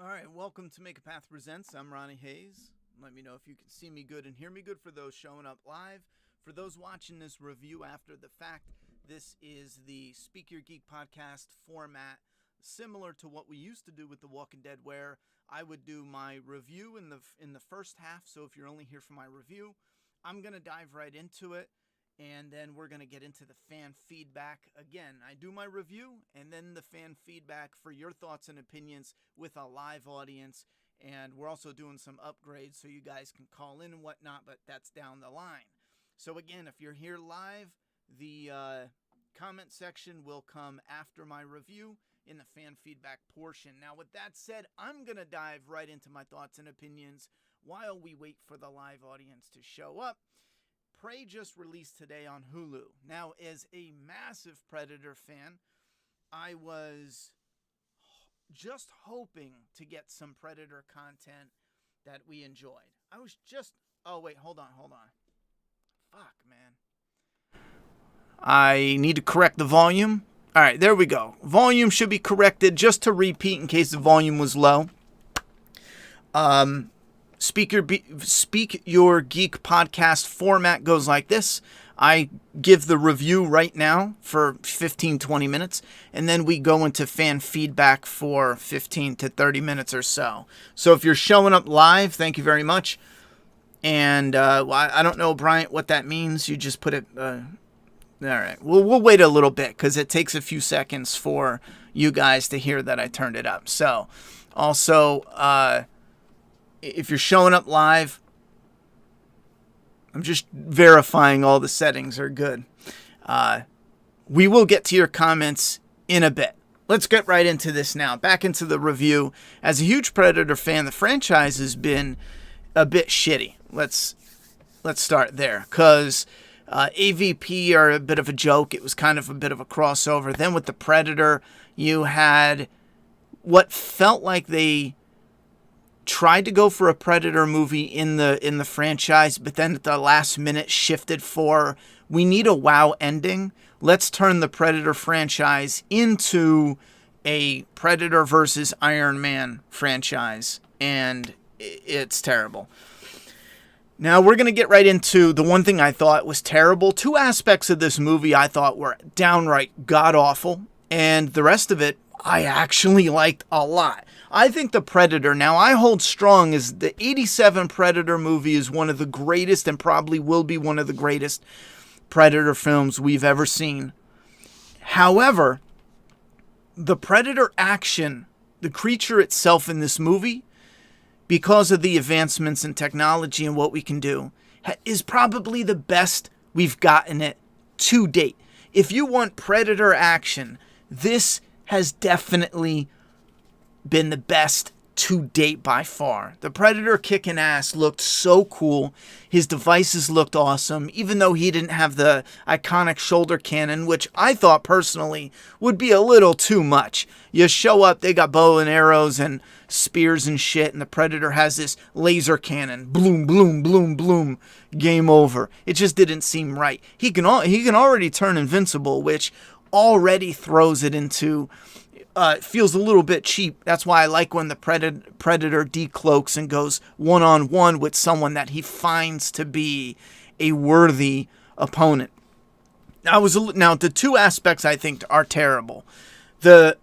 All right, welcome to Make a Path Presents. I'm Ronnie Hayes. Let me know if you can see me good and hear me good for those showing up live. For those watching this review after the fact, this is the Speak Your Geek Podcast format, similar to what we used to do with The Walking Dead, where I would do my review in the first half. So if you're only here for my review, I'm going to dive right into it. And then we're going to get into the fan feedback. Again, I do my review and then the fan feedback for your thoughts and opinions with a live audience. And we're also doing some upgrades so you guys can call in and whatnot, but that's down the line. So again, if you're here live, the comment section will come after my review in the fan feedback portion. Now, with that said, I'm going to dive right into my thoughts and opinions while we wait for the live audience to show up. Prey just released today on Hulu. Now, as a massive Predator fan, I was just hoping to get some Predator content that we enjoyed. Oh, wait, hold on. Fuck, man. I need to correct the volume. All right, there we go. Volume should be corrected just to repeat in case the volume was low. Speak Your Geek Podcast format goes like this. I give the review right now for 15-20 minutes, and then we go into fan feedback for 15 to 30 minutes or so. So if you're showing up live, thank you very much. And I don't know, Bryant, what that means. You just put it... all right. We'll wait a little bit because it takes a few seconds for you guys to hear that I turned it up. So also... if you're showing up live, I'm just verifying all the settings are good. We will get to your comments in a bit. Let's get right into this now. Back into the review. As a huge Predator fan, the franchise has been a bit shitty. Let's start there. Because AVP are a bit of a joke. It was kind of a bit of a crossover. Then with the Predator, you had what felt like they tried to go for a Predator movie in the franchise, but then at the last minute shifted for, we need a wow ending. Let's turn the Predator franchise into a Predator versus Iron Man franchise, and it's terrible. Now we're going to get right into the one thing I thought was terrible. Two aspects of this movie I thought were downright god-awful, and the rest of it I actually liked a lot. I think The Predator, now I hold strong as the 87 Predator movie is one of the greatest and probably will be one of the greatest Predator films we've ever seen. However, the Predator action, the creature itself in this movie, because of the advancements in technology and what we can do, is probably the best we've gotten it to date. If you want Predator action, this has definitely been the best to date by far. The Predator kicking ass looked so cool. His devices looked awesome, even though he didn't have the iconic shoulder cannon, which I thought personally would be a little too much. You show up, they got bow and arrows and spears and shit, and the Predator has this laser cannon. Bloom, bloom, bloom, bloom. Game over. It just didn't seem right. He can already turn invincible, which already throws it into... it feels a little bit cheap. That's why I like when the Predator decloaks and goes one-on-one with someone that he finds to be a worthy opponent. Now, the two aspects I think are terrible. The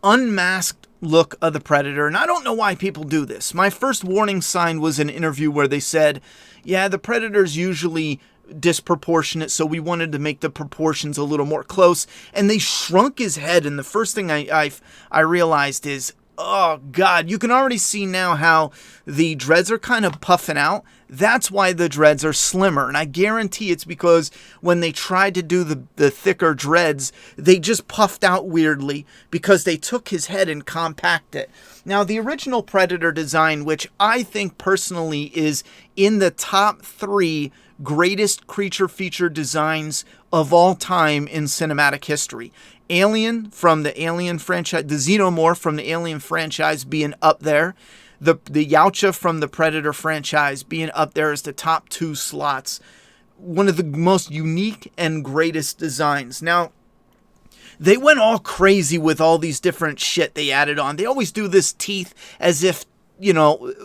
unmasked look of the Predator, and I don't know why people do this. My first warning sign was an interview where they said, yeah, the Predator's usually disproportionate, so we wanted to make the proportions a little more close, and they shrunk his head, and the first thing I realized is, oh god, you can already see now how the dreads are kind of puffing out. That's why the dreads are slimmer, and I guarantee it's because when they tried to do the thicker dreads, they just puffed out weirdly because they took his head and compacted it. Now, the original Predator design, which I think personally is in the top 3 greatest creature feature designs of all time in cinematic history. Alien from the Alien franchise, the Xenomorph from the Alien franchise being up there. The Yautja from the Predator franchise being up there as the top 2 slots. One of the most unique and greatest designs. Now, They went all crazy with all these different shit they added on. They always do this teeth as if,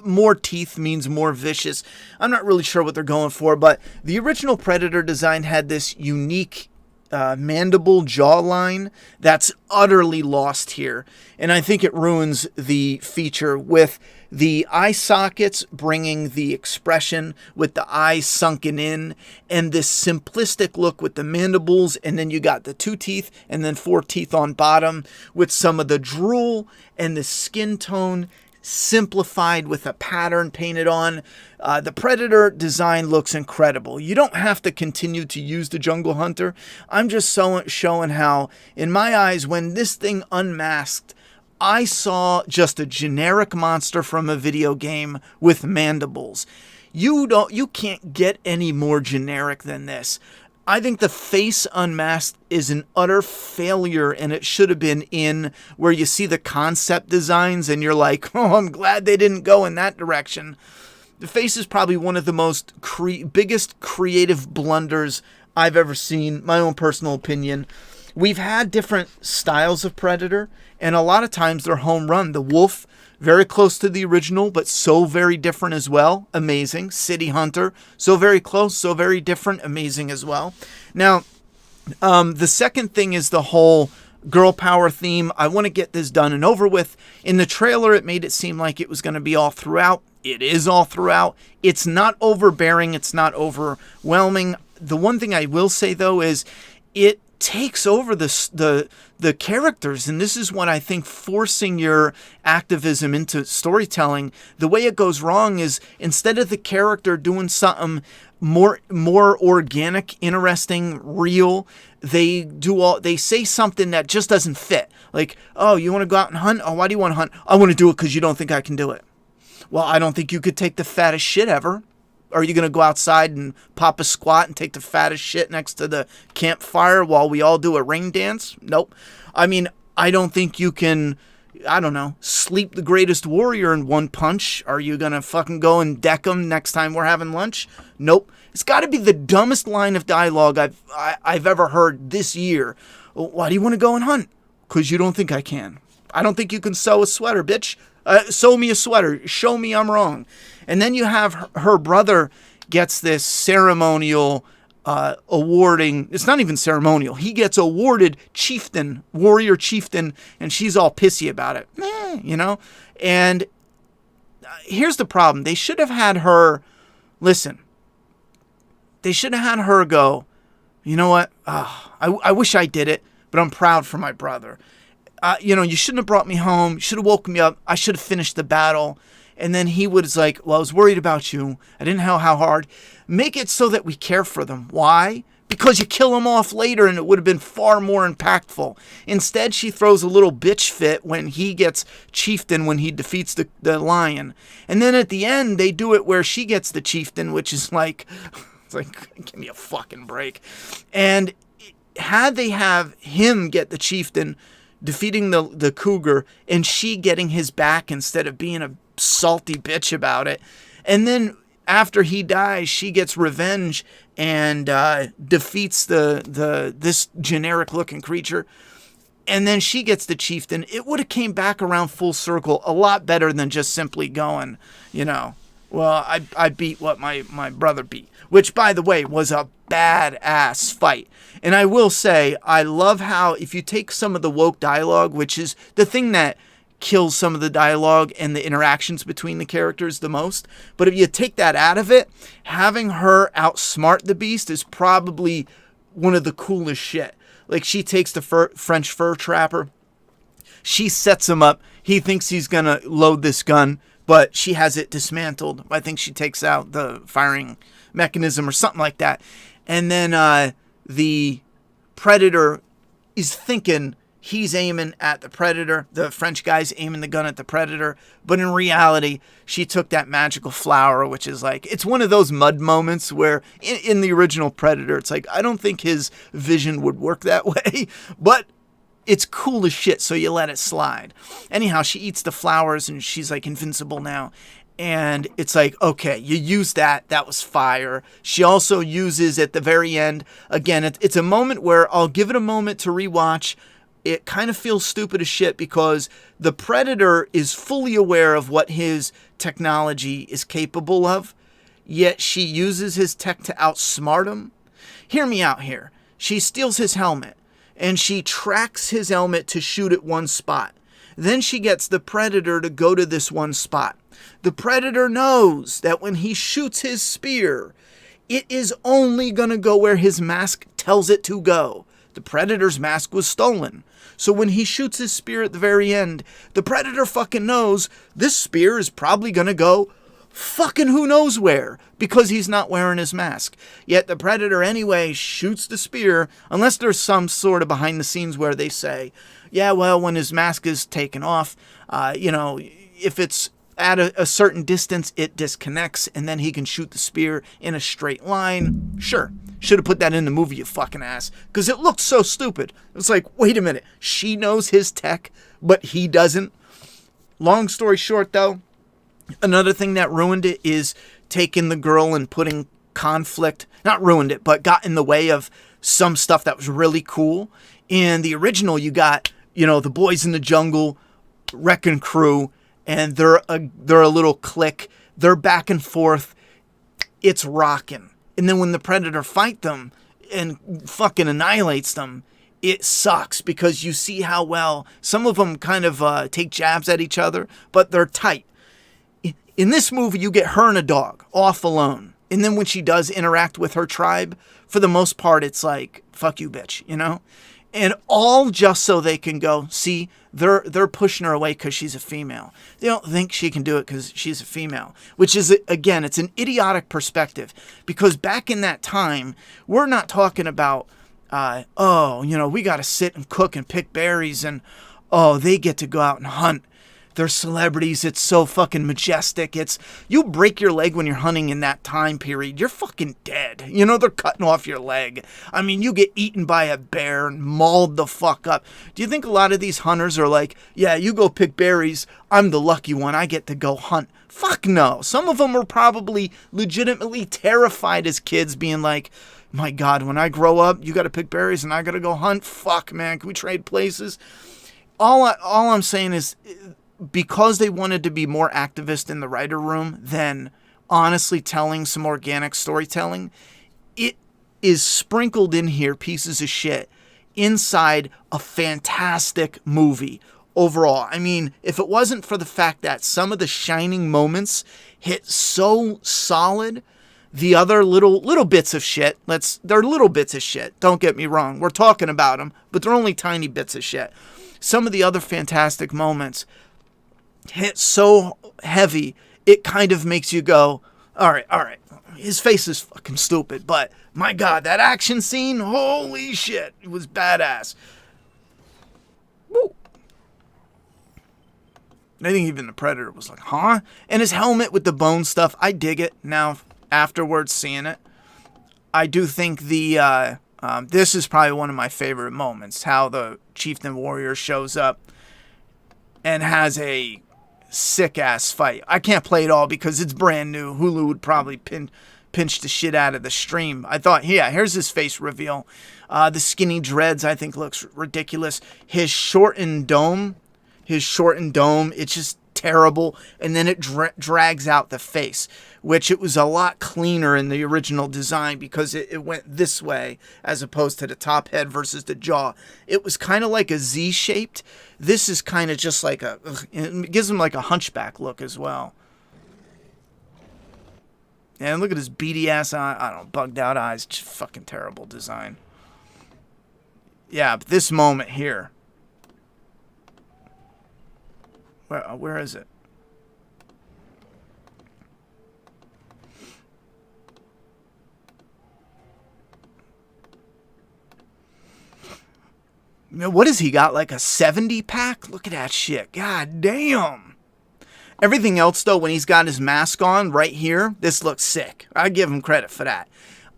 more teeth means more vicious. I'm not really sure what they're going for, but the original Predator design had this unique mandible jawline that's utterly lost here. And I think it ruins the feature with the eye sockets bringing the expression with the eyes sunken in, and this simplistic look with the mandibles, and then you got the 2 teeth and then 4 teeth on bottom with some of the drool and the skin tone simplified with a pattern painted on. The Predator design looks incredible. You don't have to continue to use the Jungle Hunter. I'm just showing how, in my eyes, when this thing unmasked, I saw just a generic monster from a video game with mandibles. You can't get any more generic than this. I think the face unmasked is an utter failure, and it should have been in where you see the concept designs and you're like, oh, I'm glad they didn't go in that direction. The face is probably one of the most biggest creative blunders I've ever seen, my own personal opinion. We've had different styles of Predator, and a lot of times they're home run. The Wolf, very close to the original, but so very different as well. Amazing. City Hunter, so very close, so very different. Amazing as well. Now, the second thing is the whole girl power theme. I want to get this done and over with. In the trailer, it made it seem like it was going to be all throughout. It is all throughout. It's not overbearing. It's not overwhelming. The one thing I will say, though, is it takes over the characters, and this is what I think forcing your activism into storytelling. The way it goes wrong is instead of the character doing something more organic, interesting, real, they say something that just doesn't fit. Like, oh, you want to go out and hunt? Oh, why do you want to hunt? I want to do it because you don't think I can do it. Well, I don't think you could take the fattest shit ever. Are you going to go outside and pop a squat and take the fattest shit next to the campfire while we all do a ring dance? Nope. I mean, I don't think you can, sleep the greatest warrior in one punch. Are you going to fucking go and deck him next time we're having lunch? Nope. It's got to be the dumbest line of dialogue I've ever heard this year. Why do you want to go and hunt? Because you don't think I can. I don't think you can sew a sweater, bitch. Sew me a sweater. Show me I'm wrong. And then you have her brother gets this ceremonial awarding. It's not even ceremonial. He gets awarded chieftain, warrior chieftain, and she's all pissy about it. And here's the problem. They should have had her, listen, they should have had her go, you know what? I wish I did it, but I'm proud for my brother. You shouldn't have brought me home. You should have woken me up. I should have finished the battle. And then he was like, well, I was worried about you. I didn't know how hard. Make it so that we care for them. Why? Because you kill them off later and it would have been far more impactful. Instead, she throws a little bitch fit when he gets chieftain, when he defeats the lion. And then at the end, they do it where she gets the chieftain, which is like, it's like, give me a fucking break. And had they have him get the chieftain, defeating the cougar, and she getting his back instead of being a salty bitch about it. And then after he dies, she gets revenge and defeats this generic looking creature. And then she gets the chieftain. It would have came back around full circle a lot better than just simply going, well, I beat what my brother beat, which, by the way, was a badass fight. And I will say, I love how if you take some of the woke dialogue, which is the thing that kills some of the dialogue and the interactions between the characters the most, but if you take that out of it, having her outsmart the beast is probably one of the coolest shit. Like, she takes the French fur trapper, she sets him up, he thinks he's gonna load this gun, but she has it dismantled. I think she takes out the firing mechanism or something like that. And then the Predator is thinking he's aiming at the Predator. The French guy's aiming the gun at the Predator. But in reality, she took that magical flower, which is like, it's one of those mud moments where in the original Predator, it's like, I don't think his vision would work that way. But it's cool as shit, so you let it slide. Anyhow, she eats the flowers and she's like invincible now. And it's like, okay, you used that. That was fire. She also uses at the very end, again, it's a moment where I'll give it a moment to rewatch, it kind of feels stupid as shit because the Predator is fully aware of what his technology is capable of, yet she uses his tech to outsmart him. Hear me out here. She steals his helmet, and she tracks his helmet to shoot at one spot. Then she gets the Predator to go to this one spot. The Predator knows that when he shoots his spear, it is only going to go where his mask tells it to go. The Predator's mask was stolen. So when he shoots his spear at the very end, the Predator fucking knows this spear is probably going to go fucking who knows where because he's not wearing his mask. Yet the Predator anyway shoots the spear, unless there's some sort of behind the scenes where they say, yeah, well, when his mask is taken off, if it's at a certain distance, it disconnects, and then he can shoot the spear in a straight line. Sure. Should have put that in the movie, you fucking ass. Because it looked so stupid. It's like, wait a minute. She knows his tech, but he doesn't. Long story short, though, another thing that ruined it is taking the girl and putting conflict. Not ruined it, but got in the way of some stuff that was really cool. In the original, you got, the boys in the jungle, wrecking crew, and they're a little clique. They're back and forth. It's rocking. And then when the Predator fight them and fucking annihilates them, it sucks because you see how well some of them kind of take jabs at each other, but they're tight. In this movie, you get her and a dog off alone. And then when she does interact with her tribe, for the most part, it's like, fuck you, bitch, And all just so they can go, see, they're pushing her away because she's a female. They don't think she can do it because she's a female, which is, again, it's an idiotic perspective because back in that time, we're not talking about, we got to sit and cook and pick berries and, they get to go out and hunt. They're celebrities. It's so fucking majestic. You break your leg when you're hunting in that time period, you're fucking dead. They're cutting off your leg. I mean, you get eaten by a bear and mauled the fuck up. Do you think a lot of these hunters are like, yeah, you go pick berries. I'm the lucky one. I get to go hunt. Fuck no. Some of them were probably legitimately terrified as kids being like, my God, when I grow up, you got to pick berries and I got to go hunt. Fuck, man. Can we trade places? All I'm saying is, because they wanted to be more activist in the writer room than honestly telling some organic storytelling, it is sprinkled in here pieces of shit inside a fantastic movie overall. I mean, if it wasn't for the fact that some of the shining moments hit so solid, the other little bits of shit, they're little bits of shit, don't get me wrong. We're talking about them, but they're only tiny bits of shit. Some of the other fantastic moments hit so heavy, it kind of makes you go, all right. His face is fucking stupid, but my God, that action scene, holy shit, it was badass. Woo. I think even the Predator was like, huh? And his helmet with the bone stuff, I dig it. Now, afterwards seeing it, I do think this is probably one of my favorite moments, how the Chieftain Warrior shows up and has a sick-ass fight. I can't play it all because it's brand new. Hulu would probably pinch the shit out of the stream. I thought, yeah, here's his face reveal. The skinny dreads, I think, looks ridiculous. His shortened dome, it's just terrible. And then it drags out the face, which it was a lot cleaner in the original design because it went this way as opposed to the top head versus the jaw. It was kind of like a Z-shaped. This is kind of just like it gives him like a hunchback look as well. And look at his beady ass eye. I don't know, bugged out eyes. Just fucking terrible design. Yeah, but this moment here. Where is it? What has he got? Like a 70 pack? Look at that shit. God damn. Everything else, though, when he's got his mask on right here, this looks sick. I give him credit for that.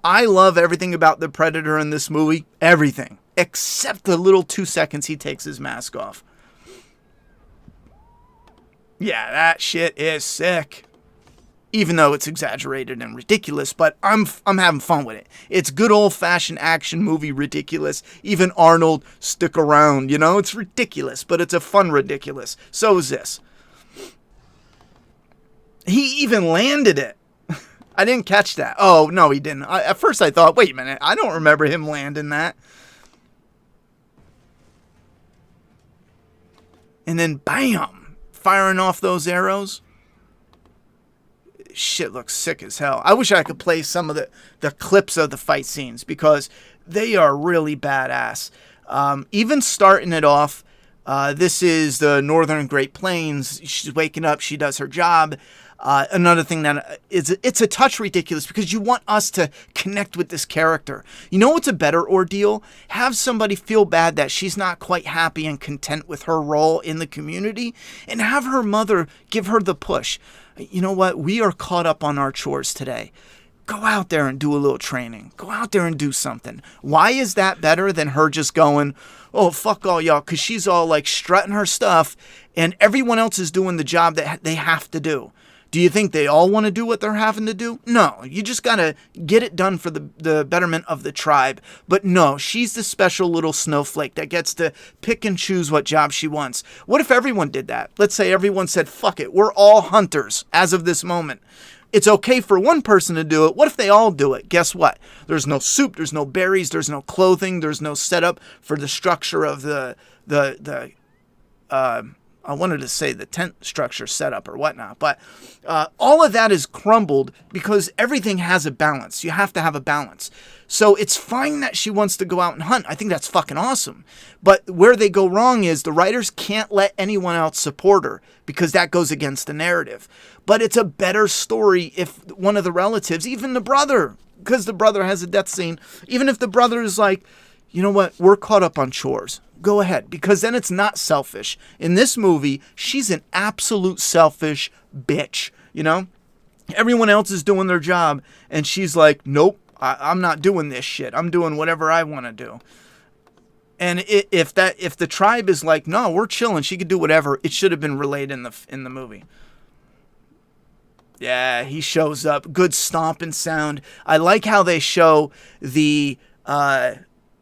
I love everything about the Predator in this movie. Everything. Except the little 2 seconds he takes his mask off. Yeah, that shit is sick. even though it's exaggerated and ridiculous, but I'm having fun with it. It's good old-fashioned action movie ridiculous. Even Arnold, stick around, it's ridiculous, but it's a fun ridiculous. So is this. He even landed it. I didn't catch that. Oh, no, he didn't. At first I thought, wait a minute, I don't remember him landing that. And then, bam, firing off those arrows. Shit looks sick as hell. I wish I could play some of the clips of the fight scenes because they are really badass. Even starting it off, this is the Northern Great Plains. She's waking up. She does her job. Another thing that it's a touch ridiculous because you want us to connect with this character. You know what's a better ordeal? Have somebody feel bad that she's not quite happy and content with her role in the community and have her mother give her the push. You know what? We are caught up on our chores today. Go out there and do a little training. Go out there and do something. Why is that better than her just going, oh, fuck all y'all, because she's all like strutting her stuff and everyone else is doing the job that they have to do. Do you think they all want to do what they're having to do? No, you just got to get it done for the betterment of the tribe. But no, she's the special little snowflake that gets to pick and choose what job she wants. What if everyone did that? Let's say everyone said, fuck it, we're all hunters as of this moment. It's okay for one person to do it. What if they all do it? Guess what? There's no soup, there's no berries, there's no clothing, there's no setup for the structure of I wanted to say the tent structure setup or whatnot, but all of that is crumbled because everything has a balance. You have to have a balance. So it's fine that she wants to go out and hunt. I think that's fucking awesome. But where they go wrong is the writers can't let anyone else support her because that goes against the narrative. But it's a better story if one of the relatives, even the brother, because the brother has a death scene, even if the brother is like, you know what, we're caught up on chores. Go ahead, because then it's not selfish. In this movie, she's an absolute selfish bitch, Everyone else is doing their job, and she's like, nope, I'm not doing this shit. I'm doing whatever I want to do. And if the tribe is like, no, we're chilling, she could do whatever, it should have been relayed in the movie. Yeah, he shows up. Good stomping sound. I like how they show the...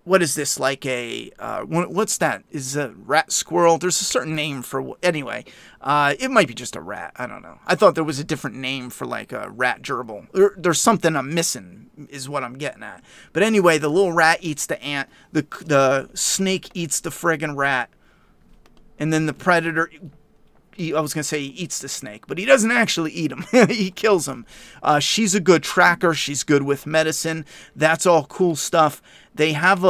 what is this, like a, what's that? Is a rat squirrel? There's a certain name for, anyway, it might be just a rat. I don't know. I thought there was a different name for like a rat gerbil. There's something I'm missing is what I'm getting at. But anyway, the little rat eats the ant. The snake eats the friggin' rat. And then the predator... I was going to say he eats the snake, but he doesn't actually eat him. He kills him. She's a good tracker. She's good with medicine. That's all cool stuff. They have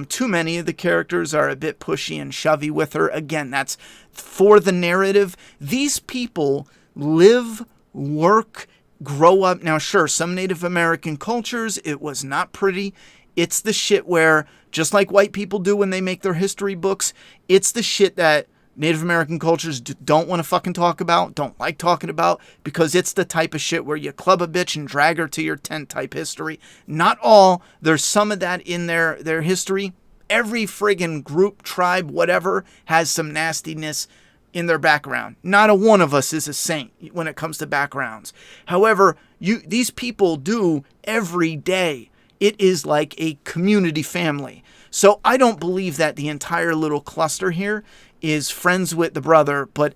too many of the characters are a bit pushy and shovey with her. Again, that's for the narrative. These people live, work, grow up. Now, sure, some Native American cultures, it was not pretty. It's the shit where, just like white people do when they make their history books, it's the shit that Native American cultures don't want to fucking talk about, don't like talking about, because it's the type of shit where you club a bitch and drag her to your tent type history. Not all. There's some of that in their history. Every friggin' group, tribe, whatever, has some nastiness in their background. Not a one of us is a saint when it comes to backgrounds. However, these people do every day. It is like a community family. So I don't believe that the entire little cluster here is friends with the brother, but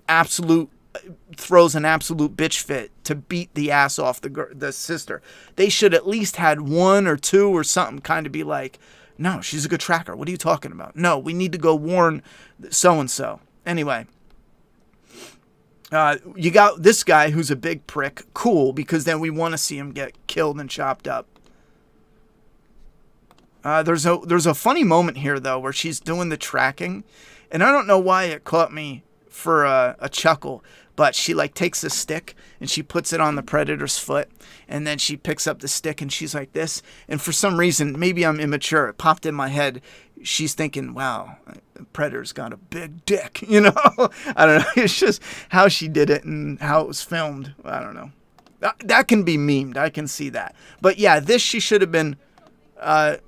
throws an absolute bitch fit to beat the ass off the sister. They should at least had one or two or something kind of be like, no, she's a good tracker. What are you talking about? No, we need to go warn so-and-so. Anyway, you got this guy who's a big prick. Cool, because then we want to see him get killed and chopped up. There's a funny moment here, though, where she's doing the tracking. And I don't know why it caught me for a chuckle, but she like takes a stick and she puts it on the predator's foot, and then she picks up the stick and she's like this. And for some reason, maybe I'm immature, it popped in my head. She's thinking, wow, the predator's got a big dick, I don't know. It's just how she did it and how it was filmed. I don't know. That can be memed. I can see that. But yeah, she should have been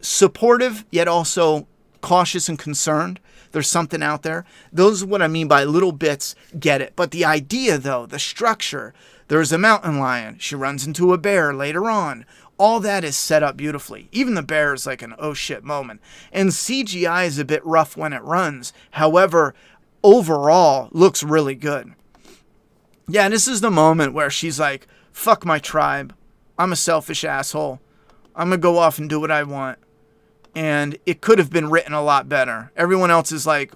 supportive, yet also cautious and concerned. There's something out there. Those are what I mean by little bits, get it. But the idea, though, the structure, there's a mountain lion. She runs into a bear later on. All that is set up beautifully. Even the bear is like an oh shit moment. And CGI is a bit rough when it runs. However, overall, looks really good. Yeah, this is the moment where she's like, fuck my tribe. I'm a selfish asshole. I'm going to go off and do what I want. And it could have been written a lot better. Everyone else is like,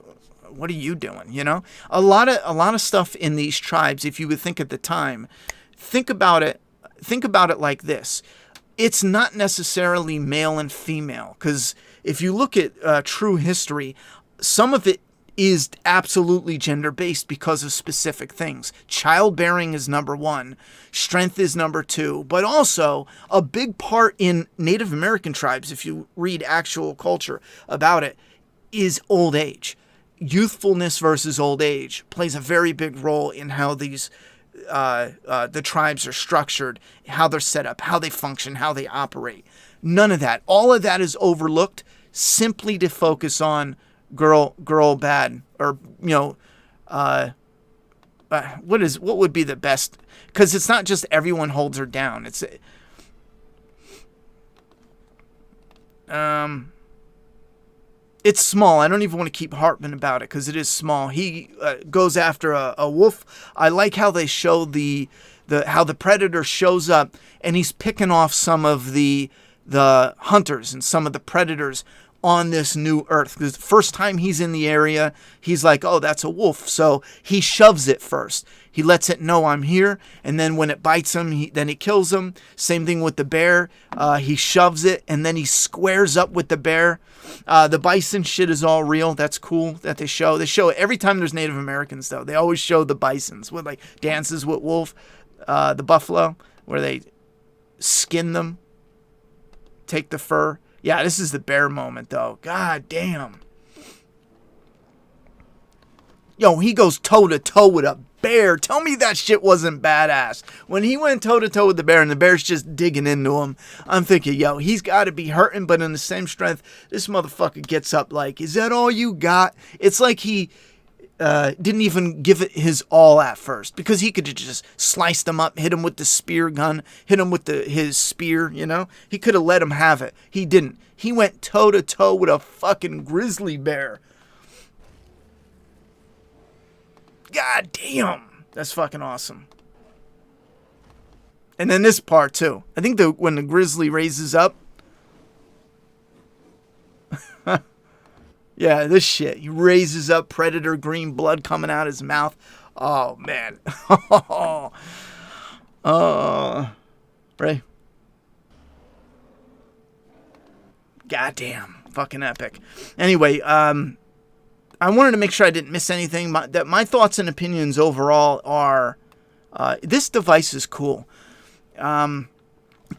what are you doing? You know, a lot of stuff in these tribes, if you would think at the time, think about it like this. It's not necessarily male and female, because if you look at true history, some of it is absolutely gender-based because of specific things. Childbearing is number one. Strength is number two. But also, a big part in Native American tribes, if you read actual culture about it, is old age. Youthfulness versus old age plays a very big role in how these the tribes are structured, how they're set up, how they function, how they operate. None of that. All of that is overlooked simply to focus on girl bad, or what would be the best, because it's not just everyone holds her down. It's small. I don't even want to keep harping about it because it is small. He goes after a wolf. I like how they show how the predator shows up and he's picking off some of the hunters and some of the predators on this new earth. Because the first time he's in the area, he's like, oh, that's a wolf. So he shoves it first. He lets it know I'm here. And then when it bites him, then he kills him. Same thing with the bear. He shoves it and then he squares up with the bear. The bison shit is all real. That's cool that they show. They show it every time there's Native Americans, though. They always show the bisons with like dances with wolf, the buffalo, where they skin them, take the fur. Yeah, this is the bear moment, though. God damn. Yo, he goes toe-to-toe with a bear. Tell me that shit wasn't badass. When he went toe-to-toe with the bear and the bear's just digging into him, I'm thinking, yo, he's got to be hurting, but in the same strength, this motherfucker gets up like, is that all you got? It's like he didn't even give it his all at first, because he could have just sliced him up, hit him with the spear gun, hit him with his spear, you know? He could have let him have it. He didn't. He went toe-to-toe with a fucking grizzly bear. God damn. That's fucking awesome. And then this part, too. I think when the grizzly raises up, yeah, this shit. He raises up, predator green blood coming out his mouth. Oh, man. Right. Goddamn. Fucking epic. Anyway, I wanted to make sure I didn't miss anything. My thoughts and opinions overall are, this device is cool.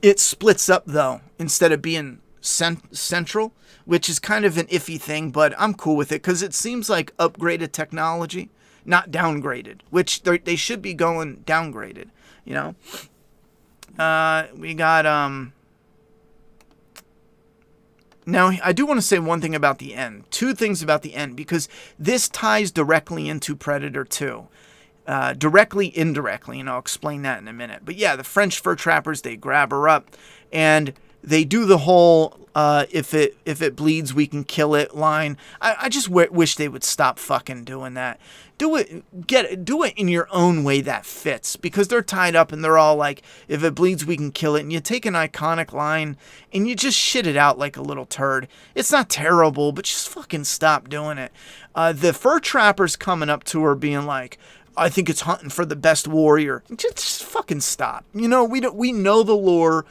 It splits up, though, instead of being central, which is kind of an iffy thing, but I'm cool with it because it seems like upgraded technology, not downgraded, which they should be going downgraded, you know? We got, now, I do want to say one thing about the end. Two things about the end, because this ties directly into Predator 2. Directly, indirectly, and I'll explain that in a minute. But yeah, the French fur trappers, they grab her up, and they do the whole, if it bleeds, we can kill it line. I just wish they would stop fucking doing that. Do it in your own way that fits, because they're tied up and they're all like, if it bleeds, we can kill it. And you take an iconic line and you just shit it out like a little turd. It's not terrible, but just fucking stop doing it. The fur trappers coming up to her being like, I think it's hunting for the best warrior. Just fucking stop. You know, we know the lore.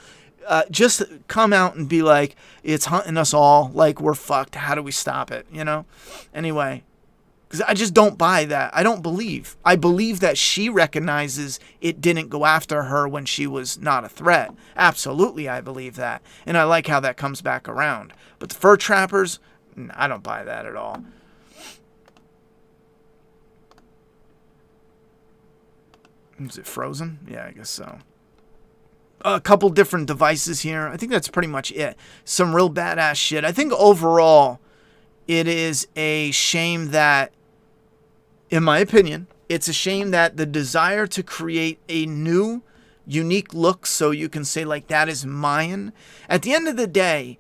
Just come out and be like, it's hunting us all. Like, we're fucked. How do we stop it? You know? Anyway, because I just don't buy that. I don't believe. I believe that she recognizes it didn't go after her when she was not a threat. Absolutely, I believe that. And I like how that comes back around. But the fur trappers, I don't buy that at all. Is it frozen? Yeah, I guess so. A couple different devices here. I think that's pretty much it. Some real badass shit. I think overall, It is a shame that, in my opinion, it's a shame that the desire to create a new, unique look so you can say, like, that is mine. At the end of the day,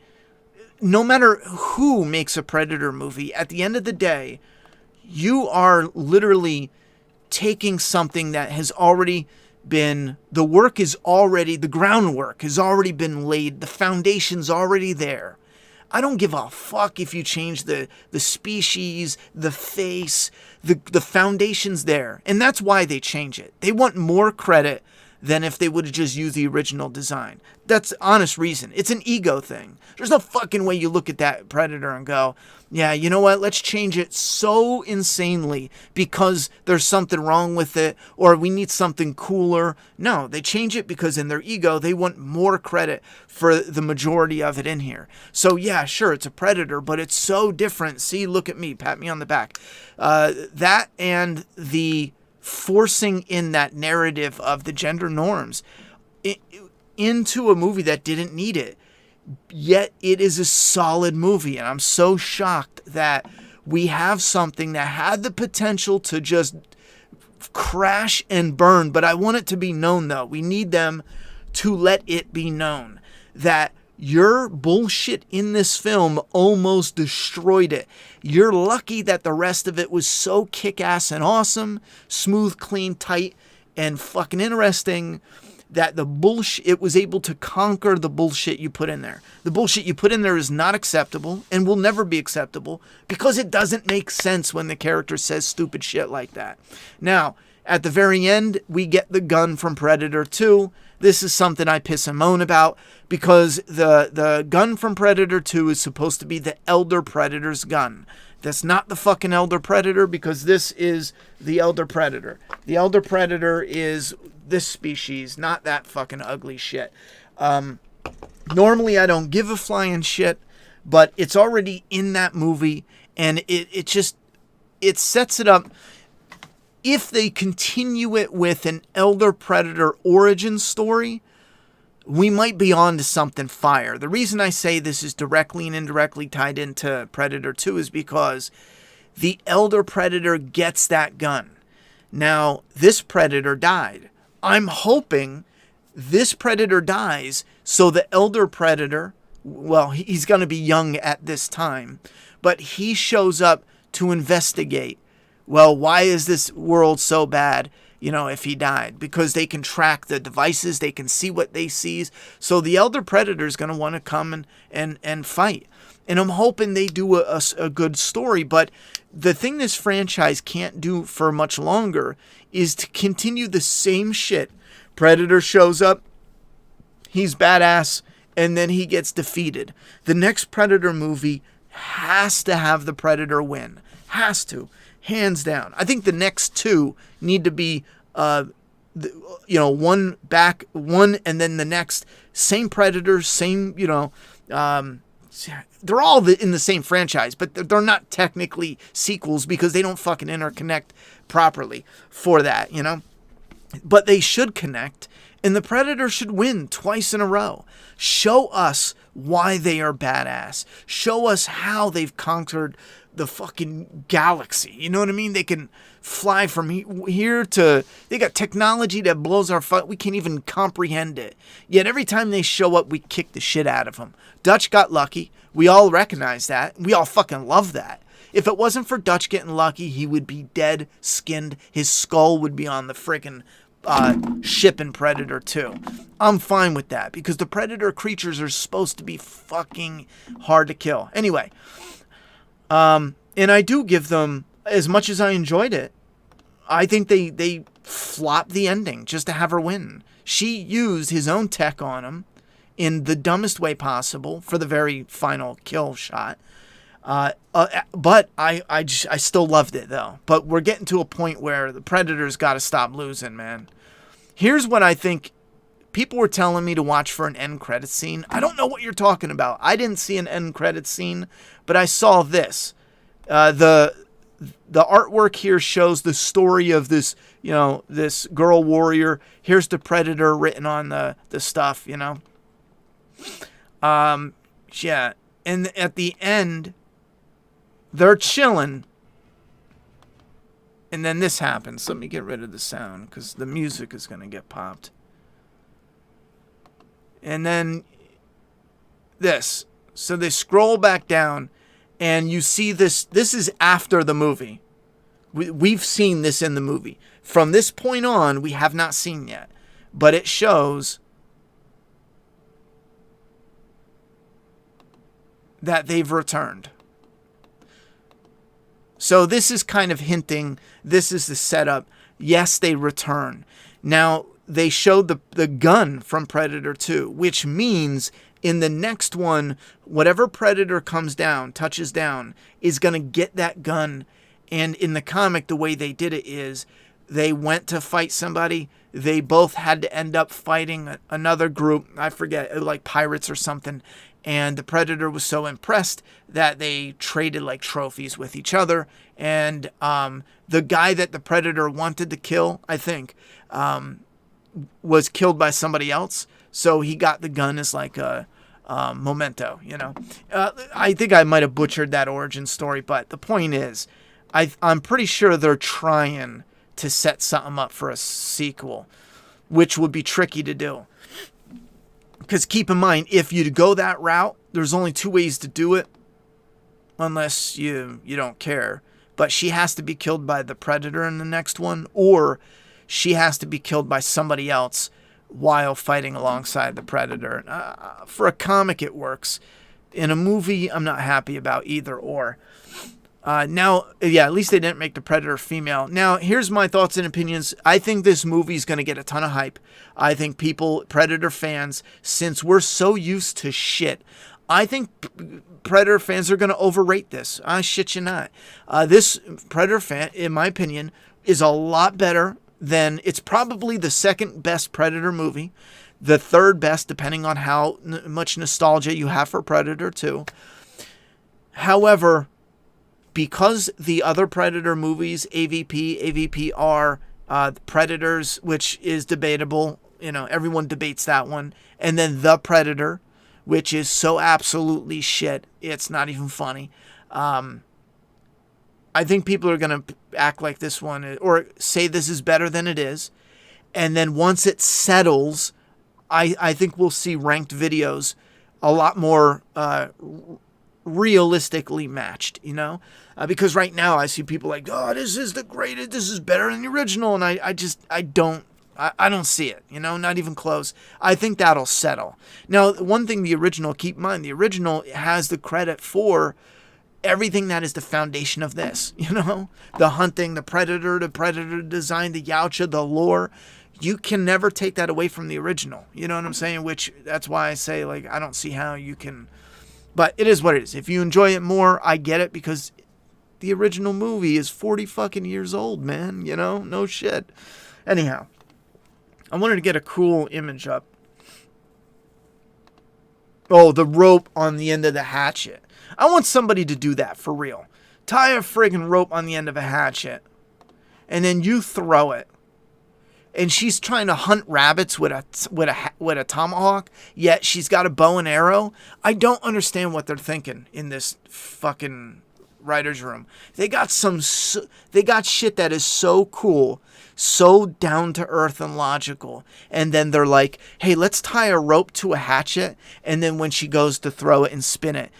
no matter who makes a Predator movie, at the end of the day, you are literally taking something that has already been, the groundwork has already been laid, the foundation's already there. I don't give a fuck if you change the species, the face, the foundation's there. And that's why they change it. They want more credit than if they would have just used the original design. That's honest reason. It's an ego thing. There's no fucking way you look at that Predator and go, yeah, you know what? Let's change it so insanely because there's something wrong with it or we need something cooler. No, they change it because in their ego, they want more credit for the majority of it in here. So yeah, sure, it's a Predator, but it's so different. See, look at me, pat me on the back. That and the forcing in that narrative of the gender norms into a movie that didn't need it. Yet it is a solid movie, and I'm so shocked that we have something that had the potential to just crash and burn. But I want it to be known, though. We need them to let it be known that your bullshit in this film almost destroyed it. You're lucky that the rest of it was so kick-ass and awesome, smooth, clean, tight, and fucking interesting that the bullshit, it was able to conquer the bullshit you put in there. The bullshit you put in there is not acceptable and will never be acceptable because it doesn't make sense when the character says stupid shit like that. Now, at the very end, we get the gun from Predator 2. This is something I piss and moan about because the gun from Predator 2 is supposed to be the Elder Predator's gun. That's not the fucking Elder Predator because this is the Elder Predator. The Elder Predator is this species, not that fucking ugly shit. Normally I don't give a flying shit, but it's already in that movie and it sets it up. If they continue it with an Elder Predator origin story, we might be on to something fire. The reason I say this is directly and indirectly tied into Predator 2 is because the Elder Predator gets that gun. Now, this Predator died. I'm hoping this Predator dies so the Elder Predator, well, he's going to be young at this time, but he shows up to investigate. Well, why is this world so bad, if he died? Because they can track the devices, they can see what they see. So the Elder Predator is going to want to come and fight. And I'm hoping they do a good story. But the thing this franchise can't do for much longer is to continue the same shit. Predator shows up, he's badass, and then he gets defeated. The next Predator movie has to have the Predator win. Has to. Hands down. I think the next two need to be, one back, one, and then the next. Same Predator, same, they're all in the same franchise, but they're not technically sequels because they don't fucking interconnect properly for that, But they should connect, and the Predator should win twice in a row. Show us why they are badass. Show us how they've conquered the fucking galaxy. You know what I mean? They can fly from here to... They got technology that blows our... We can't even comprehend it. Yet every time they show up, we kick the shit out of them. Dutch got lucky. We all recognize that. We all fucking love that. If it wasn't for Dutch getting lucky, he would be dead, skinned. His skull would be on the freaking ship in Predator 2. I'm fine with that because the Predator creatures are supposed to be fucking hard to kill. Anyway... and I do give them, as much as I enjoyed it, I think they flopped the ending just to have her win. She used his own tech on him in the dumbest way possible for the very final kill shot. But I still loved it though. But we're getting to a point where the Predator's got to stop losing, man. Here's what I think. People were telling me to watch for an end credit scene. I don't know what you're talking about. I didn't see an end credit scene, but I saw this. The artwork here shows the story of this, this girl warrior. Here's the Predator written on the stuff, Yeah. And at the end, they're chilling. And then this happens. Let me get rid of the sound because the music is going to get popped. And then this. So they scroll back down and you see this. This is after the movie. We've seen this in the movie. From this point on, we have not seen yet. But it shows that they've returned. So this is kind of hinting, this is the setup. Yes, they return. Now, they showed the gun from Predator 2, which means in the next one, whatever Predator touches down, is going to get that gun. And in the comic, the way they did it is they went to fight somebody. They both had to end up fighting another group. I forget, like pirates or something. And the Predator was so impressed that they traded like trophies with each other. And the guy that the Predator wanted to kill, I think, was killed by somebody else. So he got the gun as like a memento, you know. I think I might have butchered that origin story, but the point is, I'm pretty sure they're trying to set something up for a sequel, which would be tricky to do. Because keep in mind, if you go that route, there's only two ways to do it, unless you don't care. But she has to be killed by the Predator in the next one, or she has to be killed by somebody else while fighting alongside the Predator. For a comic, it works. In a movie, I'm not happy about either or. Now, yeah, at least they didn't make the Predator female. Now, here's my thoughts and opinions. I think this movie is going to get a ton of hype. I think Predator fans, since we're so used to shit, I think Predator fans are going to overrate this. I shit you not. This Predator fan, in my opinion, is a lot better than, it's probably the second best Predator movie, the third best, depending on how much nostalgia you have for Predator 2. However, because the other Predator movies, AVP, AVPR, Predators, which is debatable, you know, everyone debates that one, and then The Predator, which is so absolutely shit, it's not even funny. I think people are going to act like this one, or say this is better than it is, and then once it settles, I think we'll see ranked videos a lot more realistically matched, you know, because right now I see people like, oh, this is the greatest, this is better than the original, and I don't see it, you know, not even close. I think that'll settle. Now, one thing the original, keep in mind, the original has the credit for everything that is the foundation of this, you know, the hunting, the Predator design, the Yautja, the lore. You can never take that away from the original, you know what I'm saying? Which, that's why I say, like, I don't see how you can. But it is what it is. If you enjoy it more, I get it, because the original movie is 40 fucking years old, man. You know? No shit. Anyhow, I wanted to get a cool image up. Oh, the rope on the end of the hatchet. I want somebody to do that for real. Tie a friggin' rope on the end of a hatchet, and then you throw it. And she's trying to hunt rabbits with a tomahawk, yet she's got a bow and arrow. I don't understand what they're thinking in this fucking writer's room. They got shit that is so cool, so down to earth and logical. And then they're like, hey, let's tie a rope to a hatchet, and then when she goes to throw it and spin it,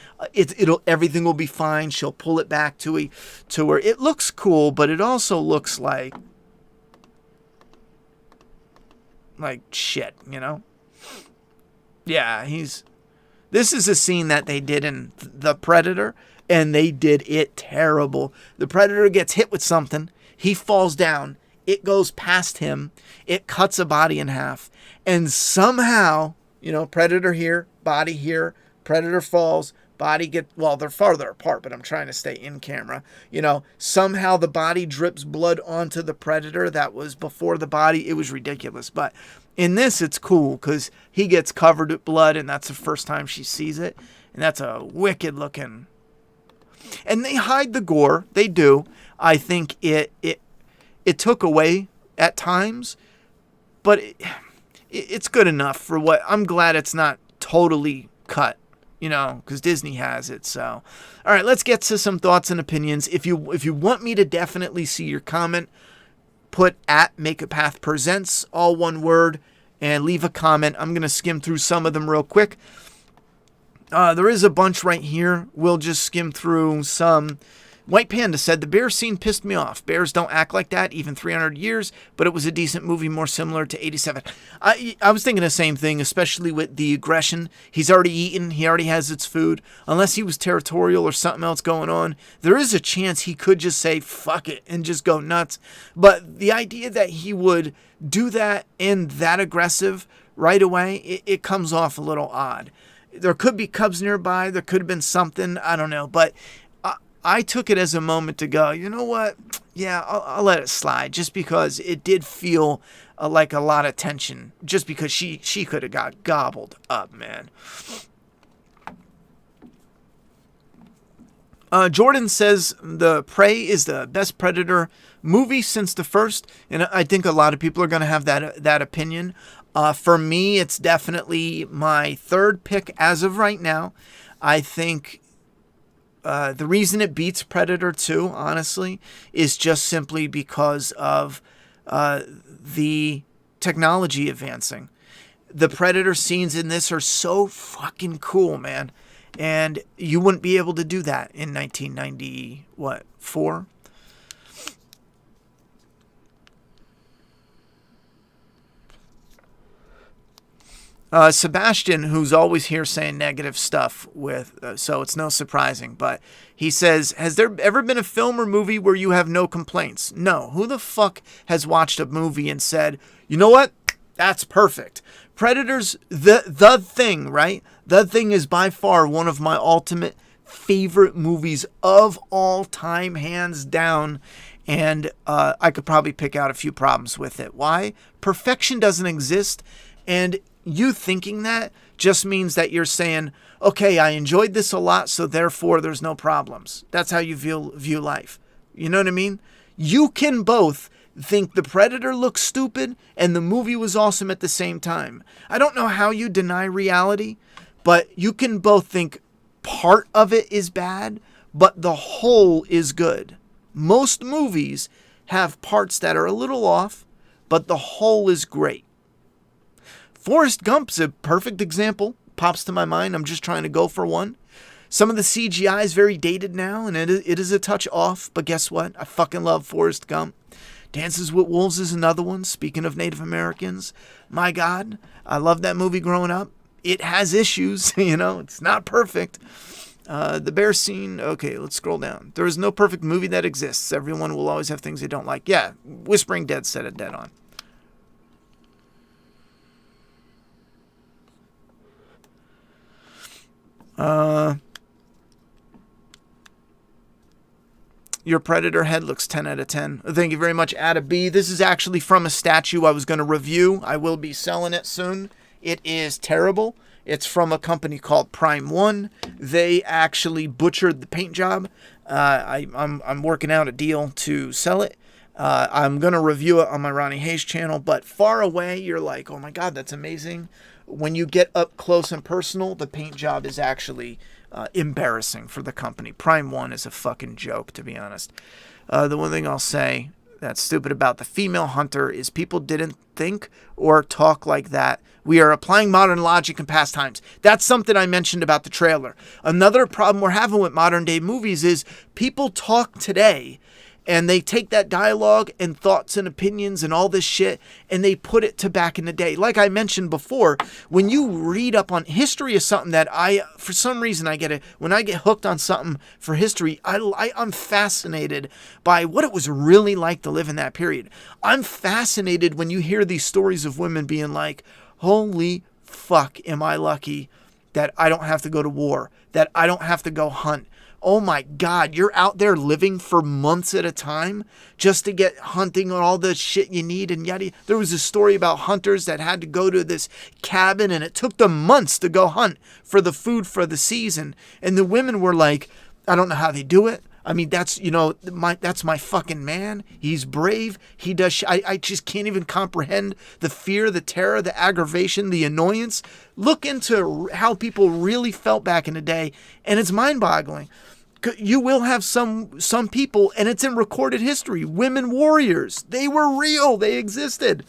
everything will be fine. She'll pull it back to her. It looks cool, but it also looks like shit, you know? Yeah, this is a scene that they did in The Predator, and they did it terrible. The Predator gets hit with something, he falls down, it goes past him, it cuts a body in half, and somehow, you know, Predator here, body here, Predator falls, body they're farther apart, but I'm trying to stay in camera. You know, somehow the body drips blood onto the Predator that was before the body. It was ridiculous. But in this, it's cool because he gets covered with blood, and that's the first time she sees it. And that's a wicked looking. And they hide the gore. They do. I think it took away at times, but it's good enough for what. I'm glad it's not totally cut. because Disney has it. So, all right, let's get to some thoughts and opinions. If you want me to definitely see your comment, put at Make a Path Presents, all one word, and leave a comment. I'm going to skim through some of them real quick. There is a bunch right here. We'll just skim through some. White Panda said, the bear scene pissed me off. Bears don't act like that, even 300 years, but it was a decent movie, more similar to 87. I was thinking the same thing, especially with the aggression. He's already eaten. He already has its food. Unless he was territorial or something else going on, there is a chance he could just say, fuck it, and just go nuts. But the idea that he would do that and that aggressive right away, it comes off a little odd. There could be cubs nearby. There could have been something. I don't know. But I took it as a moment to go, you know what? Yeah, I'll let it slide, just because it did feel like a lot of tension, just because she could have got gobbled up, man. Jordan says the Prey is the best Predator movie since the first, and I think a lot of people are going to have that opinion. For me, it's definitely my third pick as of right now. I think the reason it beats Predator 2, honestly, is just simply because of the technology advancing. The Predator scenes in this are so fucking cool, man. And you wouldn't be able to do that in 1994? Sebastian, who's always here saying negative stuff so it's no surprising, but he says, has there ever been a film or movie where you have no complaints? No. Who the fuck has watched a movie and said, you know what? That's perfect. Predator's the Thing, right? The Thing is by far one of my ultimate favorite movies of all time, hands down. And I could probably pick out a few problems with it. Why? Perfection doesn't exist. And you thinking that just means that you're saying, okay, I enjoyed this a lot, so therefore there's no problems. That's how you view life. You know what I mean? You can both think the Predator looks stupid and the movie was awesome at the same time. I don't know how you deny reality, but you can both think part of it is bad, but the whole is good. Most movies have parts that are a little off, but the whole is great. Forrest Gump's a perfect example. Pops to my mind. I'm just trying to go for one. Some of the CGI is very dated now, and it is a touch off, but guess what? I fucking love Forrest Gump. Dances with Wolves is another one. Speaking of Native Americans, my God, I loved that movie growing up. It has issues, it's not perfect. The bear scene, okay, let's scroll down. There is no perfect movie that exists. Everyone will always have things they don't like. Yeah, Whispering Dead said it dead on. Your Predator head looks 10 out of 10. Thank you very much, Ada B. This is actually from a statue I was going to review. I will be selling it soon. It is terrible. It's from a company called Prime One. They actually butchered the paint job. I'm working out a deal to sell it. I'm going to review it on my Ronnie Hayes channel, but far away, you're like, oh my God, that's amazing. When you get up close and personal, the paint job is actually embarrassing for the company. Prime One is a fucking joke, to be honest. The one thing I'll say that's stupid about the female hunter is people didn't think or talk like that. We are applying modern logic in past times. That's something I mentioned about the trailer. Another problem we're having with modern day movies is people talk today and they take that dialogue and thoughts and opinions and all this shit and they put it to back in the day. Like I mentioned before, when you read up on history is something that for some reason when I get hooked on something for history, I'm fascinated by what it was really like to live in that period. I'm fascinated when you hear these stories of women being like, holy fuck, am I lucky that I don't have to go to war, that I don't have to go hunt. Oh my God, you're out there living for months at a time just to get hunting and all the shit you need and yada. There was a story about hunters that had to go to this cabin and it took them months to go hunt for the food for the season. And the women were like, I don't know how they do it. I mean, that's my fucking man. He's brave. He does. I just can't even comprehend the fear, the terror, the aggravation, the annoyance. Look into how people really felt back in the day, and it's mind-boggling. You will have some people, and it's in recorded history, women warriors. They were real. They existed.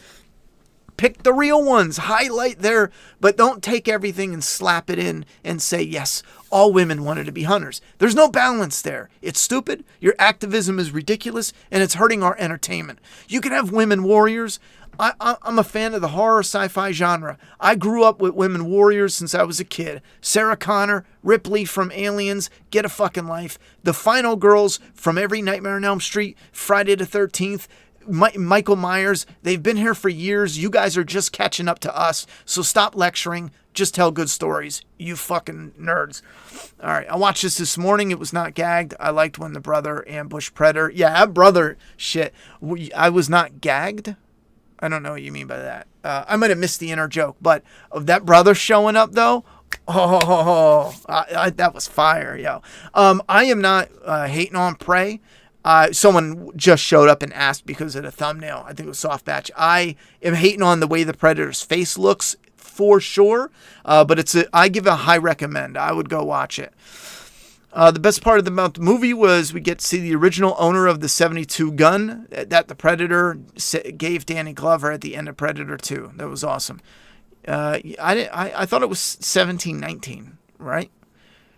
Pick the real ones, highlight their, but don't take everything and slap it in and say, yes, all women wanted to be hunters. There's no balance there. It's stupid. Your activism is ridiculous, and it's hurting our entertainment. You can have women warriors. I'm a fan of the horror sci-fi genre. I grew up with women warriors since I was a kid. Sarah Connor, Ripley from Aliens, Get a Fucking Life, the final girls from every Nightmare on Elm Street, Friday the 13th, Michael Myers. They've been here for years. You guys are just catching up to us. So stop lecturing. Just tell good stories. You fucking nerds. All right. I watched this morning. It was not gagged. I liked when the brother ambushed Predator. Yeah, brother shit. I was not gagged. I don't know what you mean by that. I might have missed the inner joke. But of that brother showing up, though, that was fire, yo. I am not hating on Prey. Someone just showed up and asked because of the thumbnail. I think it was Soft Batch. I am hating on the way the Predator's face looks for sure. But I give it a high recommend. I would go watch it. The best part of the movie was we get to see the original owner of the .72 gun that the Predator gave Danny Glover at the end of Predator 2. That was awesome. I thought it was 1719, right?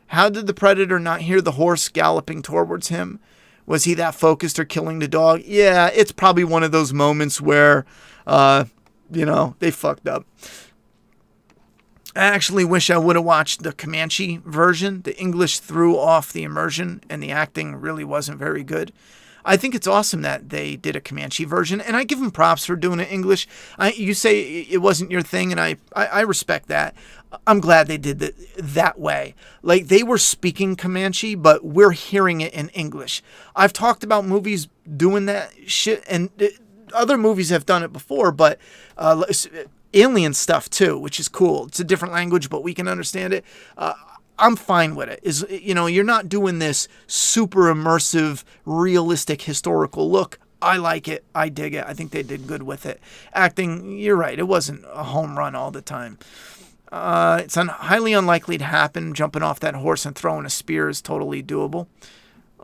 How did the Predator not hear the horse galloping towards him? Was he that focused or killing the dog? Yeah, it's probably one of those moments where, they fucked up. I actually wish I would have watched the Comanche version. The English threw off the immersion, and the acting really wasn't very good. I think it's awesome that they did a Comanche version, and I give them props for doing it English. You say it wasn't your thing, and I respect that. I'm glad they did it that way. Like, they were speaking Comanche, but we're hearing it in English. I've talked about movies doing that shit, and other movies have done it before, but alien stuff too, which is cool. It's a different language, but we can understand it. I'm fine with it. You're not doing this super immersive, realistic, historical look. I like it. I dig it. I think they did good with it. Acting, you're right. It wasn't a home run all the time. It's highly unlikely to happen. Jumping off that horse and throwing a spear is totally doable.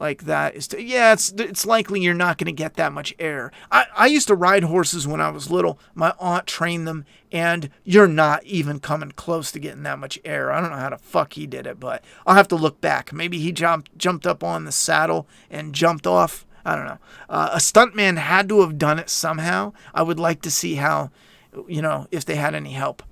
Like that is, it's likely you're not going to get that much air. I used to ride horses when I was little. My aunt trained them, and you're not even coming close to getting that much air. I don't know how the fuck he did it, but I'll have to look back. Maybe he jumped up on the saddle and jumped off. I don't know. A stuntman had to have done it somehow. I would like to see how, if they had any help.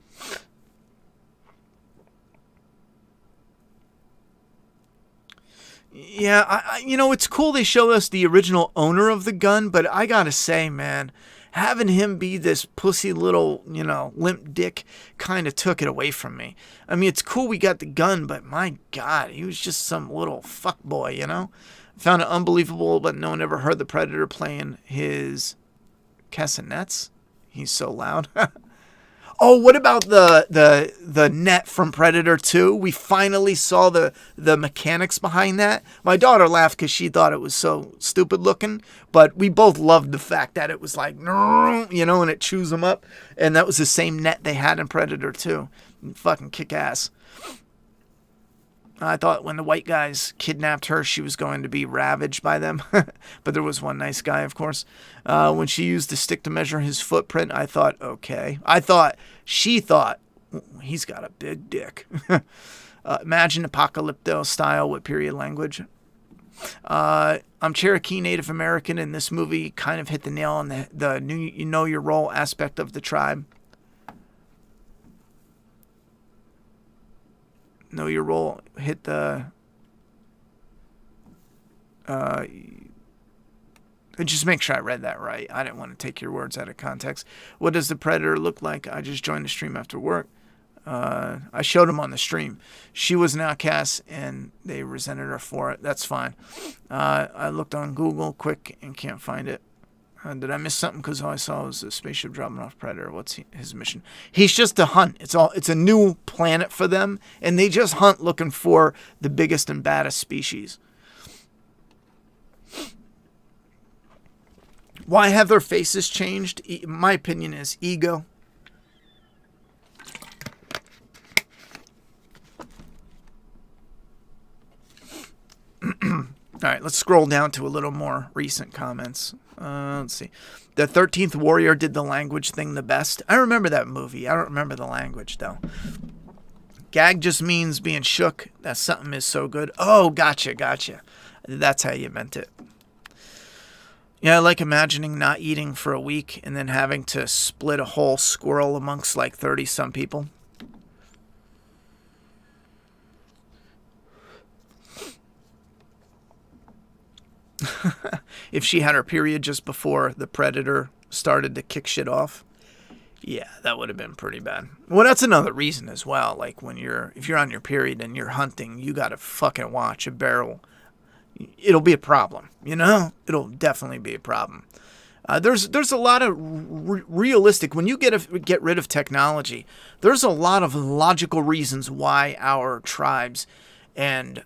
Yeah, it's cool they show us the original owner of the gun, but I gotta say, man, having him be this pussy little, limp dick kind of took it away from me. I mean, it's cool we got the gun, but my God, he was just some little fuckboy, Found it unbelievable, but no one ever heard the Predator playing his castanets. He's so loud. Oh, what about the net from Predator 2? We finally saw the mechanics behind that. My daughter laughed because she thought it was so stupid looking, but we both loved the fact that it was like, and it chews them up. And that was the same net they had in Predator 2. Fucking kick ass. I thought when the white guys kidnapped her, she was going to be ravaged by them. But there was one nice guy, of course. When she used the stick to measure his footprint, I thought, okay. She thought, he's got a big dick. Imagine Apocalypto style with period language. I'm Cherokee Native American, and this movie kind of hit the nail on the know your role aspect of the tribe. Know your role, hit the just make sure I read that right. I didn't want to take your words out of context. What does the Predator look like? I just joined the stream after work. I showed him on the stream. She was an outcast and they resented her for it. That's fine. I looked on Google quick and can't find it. Did I miss something? Because all I saw was a spaceship dropping off Predator. What's his mission? He's just to hunt. It's a new planet for them, and they just hunt looking for the biggest and baddest species. Why have their faces changed? My opinion is ego. All right, let's scroll down to a little more recent comments. Let's see. The 13th Warrior did the language thing the best. I remember that movie. I don't remember the language, though. Gag just means being shook. That something is so good. Oh, gotcha. That's how you meant it. Yeah, I like imagining not eating for a week and then having to split a whole squirrel amongst like 30-some people. If she had her period just before the predator started to kick shit off. Yeah, that would have been pretty bad. Well, that's another reason as well. Like if you're on your period and you're hunting, you got to fucking watch a barrel. It'll be a problem, It'll definitely be a problem. There's a lot of realistic, when you get rid of technology, there's a lot of logical reasons why our tribes and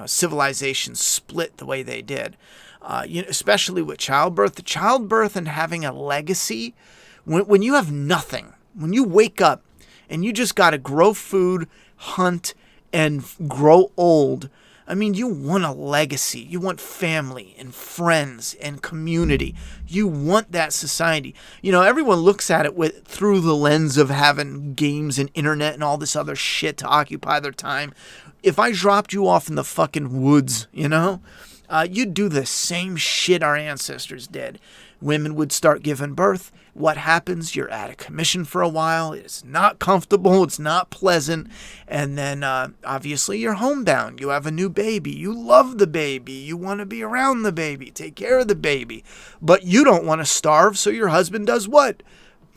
civilizations split the way they did. Especially with childbirth and having a legacy. When you have nothing, when you wake up and you just got to grow food, hunt, and grow old, I mean, you want a legacy. You want family and friends and community. You want that society. Everyone looks at it through the lens of having games and internet and all this other shit to occupy their time. If I dropped you off in the fucking woods, you'd do the same shit our ancestors did. Women would start giving birth. What happens? You're out of commission for a while. It's not comfortable. It's not pleasant. And then obviously you're homebound. You have a new baby. You love the baby. You want to be around the baby. Take care of the baby. But you don't want to starve, so your husband does what?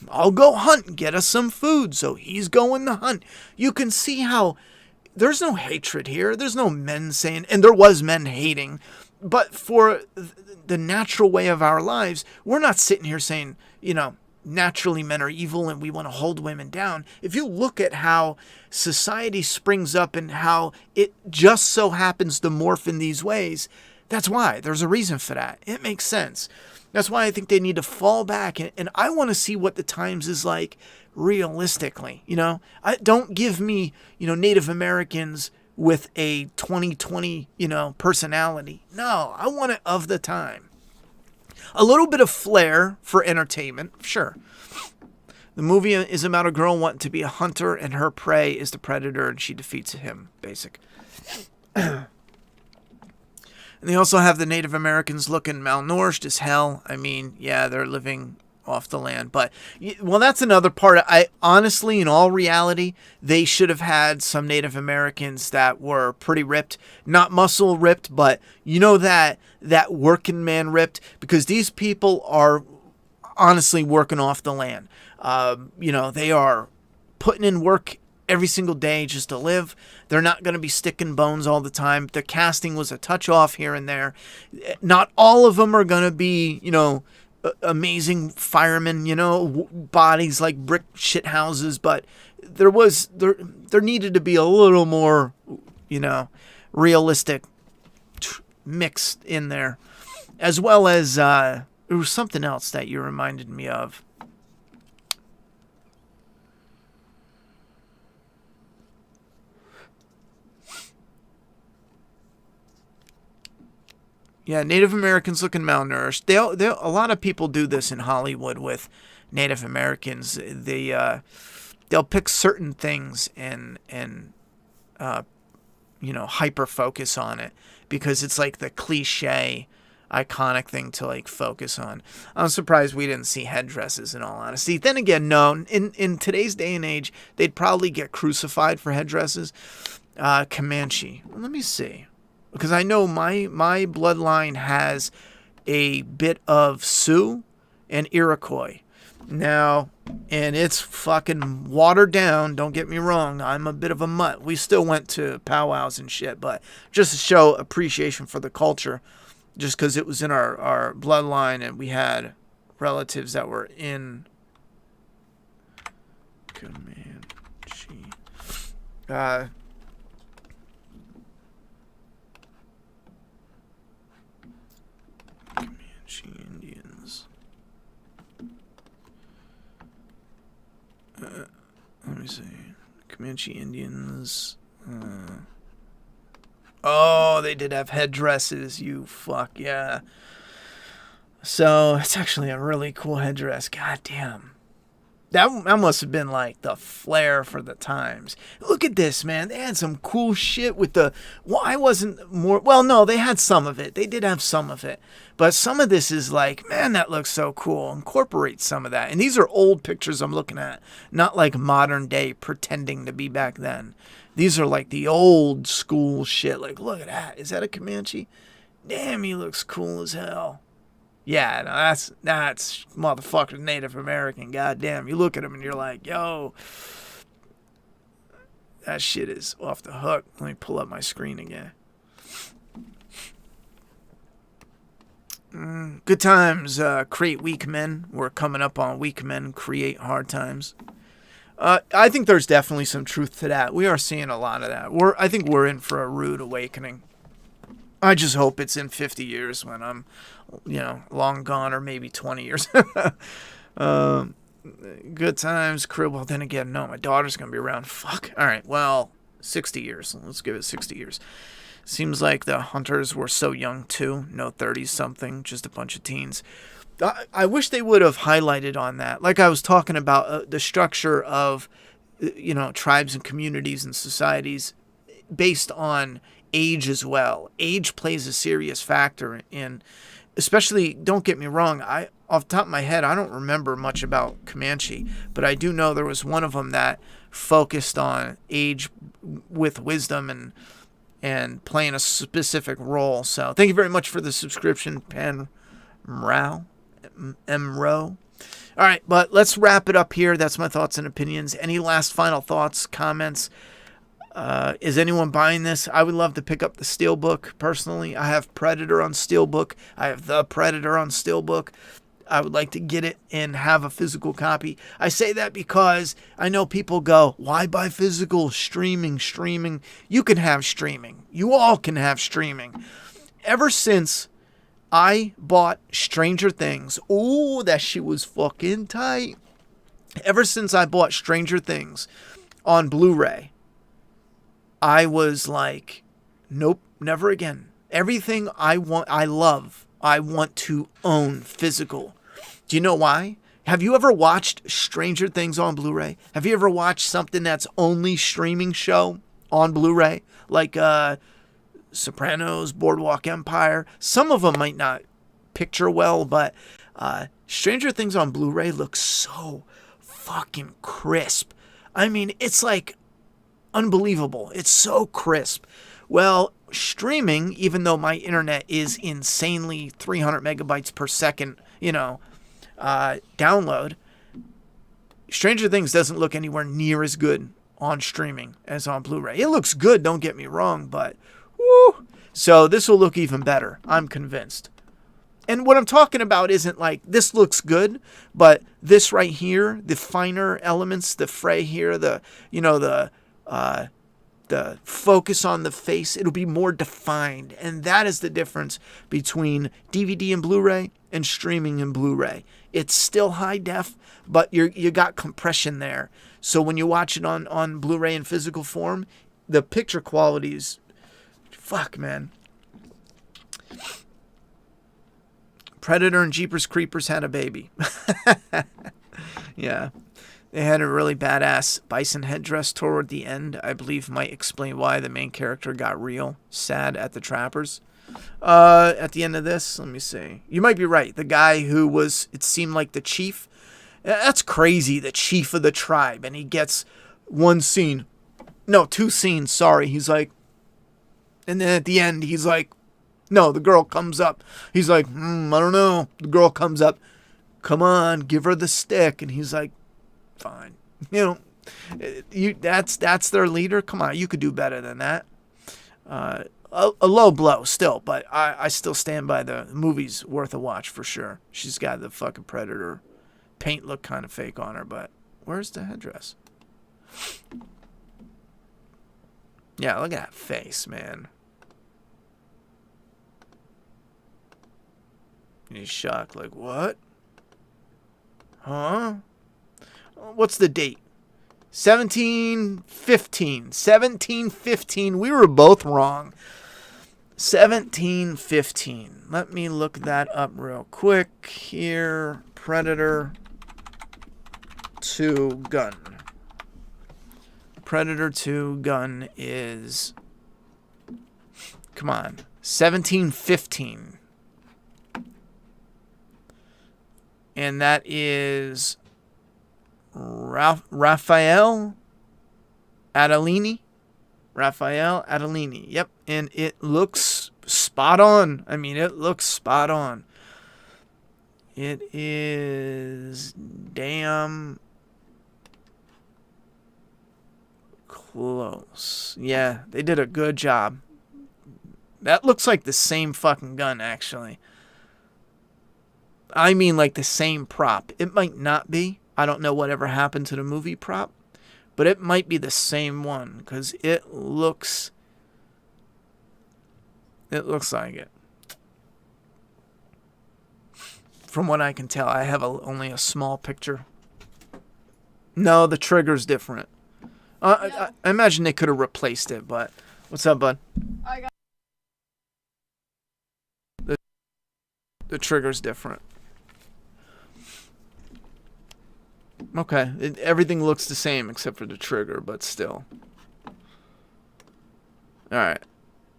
I'll go hunt and get us some food. So he's going to hunt. You can see how there's no hatred here. There's no men saying, and there was men hating. But for the natural way of our lives, we're not sitting here saying, naturally men are evil and we want to hold women down. If you look at how society springs up and how it just so happens to morph in these ways, that's why. There's a reason for that. It makes sense. That's why I think they need to fall back. And I want to see what the times is like realistically. Don't give me, Native Americans with a 2020, personality. No, I want it of the time. A little bit of flair for entertainment, sure. The movie is about a girl wanting to be a hunter and her prey is the predator and she defeats him, basic. And they also have the Native Americans looking malnourished as hell. I mean, yeah, they're living off the land. But, well, that's another part. I honestly, in all reality, they should have had some Native Americans that were pretty ripped. Not muscle ripped, but that working man ripped. Because these people are honestly working off the land. They are putting in work every single day just to live. They're not going to be sticking bones all the time. The casting was a touch off here and there. Not all of them are going to be, amazing firemen, bodies like brick shit houses, but there needed to be a little more, realistic mixed in there, as well as there was something else that you reminded me of. Yeah, Native Americans looking malnourished. A lot of people do this in Hollywood with Native Americans. They'll pick certain things and hyper focus on it because it's like the cliche, iconic thing to like focus on. I'm surprised we didn't see headdresses in all honesty. Then again, no, in today's day and age, they'd probably get crucified for headdresses. Comanche. Let me see. Because I know my bloodline has a bit of Sioux and Iroquois. Now, and it's fucking watered down, don't get me wrong. I'm a bit of a mutt. We still went to powwows and shit, but just to show appreciation for the culture, just because it was in our bloodline and we had relatives that were in Comanche. Comanche Indians. Oh, they did have headdresses, you fuck, yeah. So, it's actually a really cool headdress. God damn. That must have been like the flair for the times. Look at this, man. They had some cool shit with the... Well, I wasn't more... Well, no, they had some of it. They did have some of it. But some of this is like, man, that looks so cool. Incorporate some of that. And these are old pictures I'm looking at. Not like modern day pretending to be back then. These are like the old school shit. Like, look at that. Is that a Comanche? Damn, he looks cool as hell. Yeah, no, that's motherfucking Native American. Goddamn, you look at him and you're like, yo, that shit is off the hook. Let me pull up my screen again. Good times create weak men. We're coming up on weak men create hard times. I think there's definitely some truth to that. We are seeing a lot of that. I think we're in for a rude awakening. I just hope it's in 50 years when I'm, long gone, or maybe 20 years. Good times, crib. Well, then again, no, my daughter's going to be around. Fuck. All right, well, 60 years. Let's give it 60 years. Seems like the hunters were so young, too. No 30-something, just a bunch of teens. I wish they would have highlighted on that. Like I was talking about the structure of, tribes and communities and societies based on age as well. Age plays a serious factor in, especially, don't get me wrong, off the top of my head, I don't remember much about Comanche, but I do know there was one of them that focused on age with wisdom and playing a specific role. So thank you very much for the subscription, Pan Mrow. All right, but let's wrap it up here. That's my thoughts and opinions. Any last final thoughts, comments? Is anyone buying this? I would love to pick up the Steelbook personally. I have Predator on Steelbook. I have The Predator on Steelbook. I would like to get it and have a physical copy. I say that because I know people go, why buy physical? Streaming. You can have streaming. You all can have streaming. Ever since I bought Stranger Things, that shit was fucking tight. Ever since I bought Stranger Things on Blu-ray, I was like, nope, never again. Everything I want to own physical. Do you know why? Have you ever watched Stranger Things on Blu-ray? Have you ever watched something that's only streaming show on Blu-ray? Like Sopranos, Boardwalk Empire. Some of them might not picture well, but Stranger Things on Blu-ray looks so fucking crisp. I mean, it's like unbelievable. It's so crisp. Well, streaming, even though my internet is insanely 300 megabytes per second, download, Stranger Things doesn't look anywhere near as good on streaming as on Blu-ray. It looks good, don't get me wrong, but woo. So this will look even better. I'm convinced. And what I'm talking about isn't like this looks good, but this right here, the finer elements, the fray here, the focus on the face, it'll be more defined. And that is the difference between DVD and Blu-ray and streaming and Blu-ray. It's still high def, but you got compression there. So when you watch it on Blu-ray in physical form, the picture quality is, fuck, man. Predator and Jeepers Creepers had a baby. Yeah. They had a really badass bison headdress toward the end. I believe might explain why the main character got real sad at the trappers. At the end of this, let me see. You might be right. The guy who was, it seemed like the chief. That's crazy. The chief of the tribe. And he gets two scenes. Sorry. He's like, and then at the end, he's like, no, the girl comes up. He's like, I don't know. The girl comes up. Come on, give her the stick. And he's like, fine. That's their leader. Come on, you could do better than that. A low blow still, but I still stand by the movie's worth a watch for sure. She's got the fucking Predator paint look kind of fake on her, but where's the headdress? Yeah, look at that face, man. And he's shocked, like, what? Huh? What's the date? 1715. 1715. We were both wrong. 1715. Let me look that up real quick here. Predator 2 gun. Predator 2 gun is... Come on. 1715. And that is Raphael Adalini. Raphael Adalini. Yep. And it looks spot on. I mean, it looks spot on. It is damn close. Yeah, they did a good job. That looks like the same fucking gun, actually. I mean, like the same prop. It might not be. I don't know whatever happened to the movie prop. But it might be the same one. Because it looks like it. From what I can tell, I have only a small picture. No, the trigger's different. I imagine they could have replaced it, but... What's up, bud? I got... The trigger's different. Okay, everything looks the same except for the trigger, but still. Alright.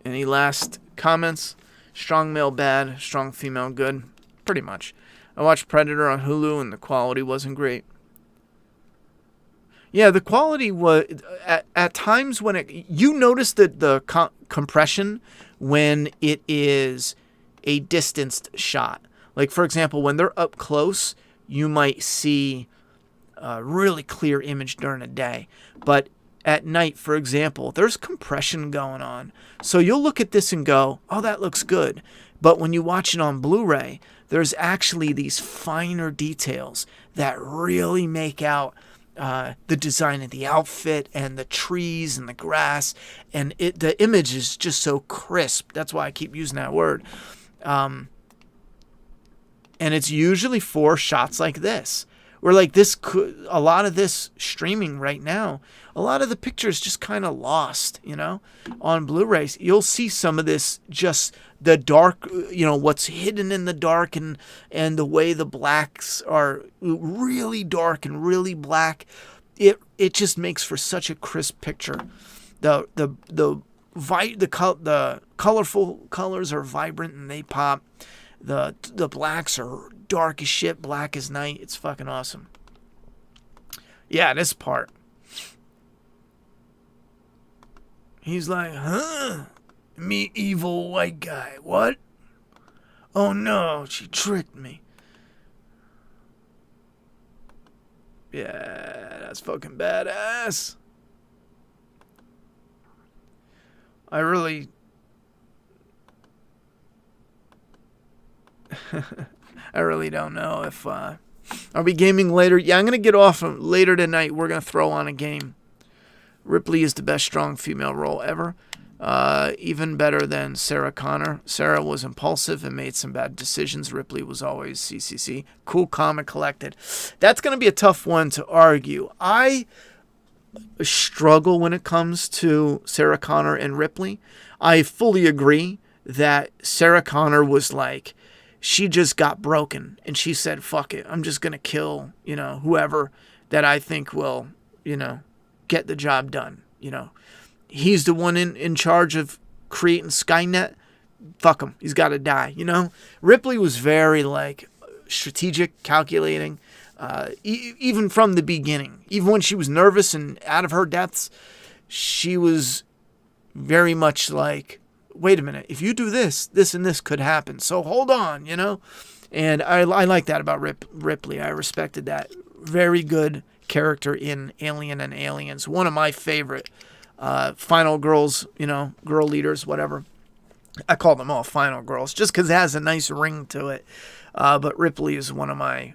Any last comments? Strong male bad, strong female good. Pretty much. I watched Predator on Hulu and the quality wasn't great. Yeah, the quality was... At times when it... You notice that the compression when it is a distanced shot. Like, for example, when they're up close, you might see a really clear image during the day. But at night, for example, there's compression going on. So you'll look at this and go, oh, that looks good. But when you watch it on Blu-ray, there's actually these finer details that really make out the design of the outfit and the trees and the grass. And the image is just so crisp. That's why I keep using that word. And it's usually for shots like this. Where like this could, a lot of this streaming right now, a lot of the pictures just kind of lost, you know, on Blu-rays. You'll see some of this, just the dark, you know, what's hidden in the dark and the way the blacks are really dark and really black. It just makes for such a crisp picture. The colorful colors are vibrant and they pop. The blacks are dark as shit, black as night. It's fucking awesome. Yeah, this part. He's like, huh? Me evil white guy. What? Oh no, she tricked me. Yeah, that's fucking badass. I really... I really don't know if... Are we gaming later? Yeah, I'm going to get off later tonight. We're going to throw on a game. Ripley is the best strong female role ever. Even better than Sarah Connor. Sarah was impulsive and made some bad decisions. Ripley was always CCC. Cool, calm, and collected. That's going to be a tough one to argue. I struggle when it comes to Sarah Connor and Ripley. I fully agree that Sarah Connor was like... She just got broken and she said, fuck it. I'm just going to kill, you know, whoever that I think will, you know, get the job done. You know, he's the one in charge of creating Skynet. Fuck him. He's got to die. You know, Ripley was very like strategic, calculating, even from the beginning, even when she was nervous and out of her depths, she was very much like, wait a minute, if you do this, this and this could happen. So hold on, you know? And I like that about Ripley. I respected that. Very good character in Alien and Aliens. One of my favorite final girls, you know, girl leaders, whatever. I call them all final girls just because it has a nice ring to it. But Ripley is one of my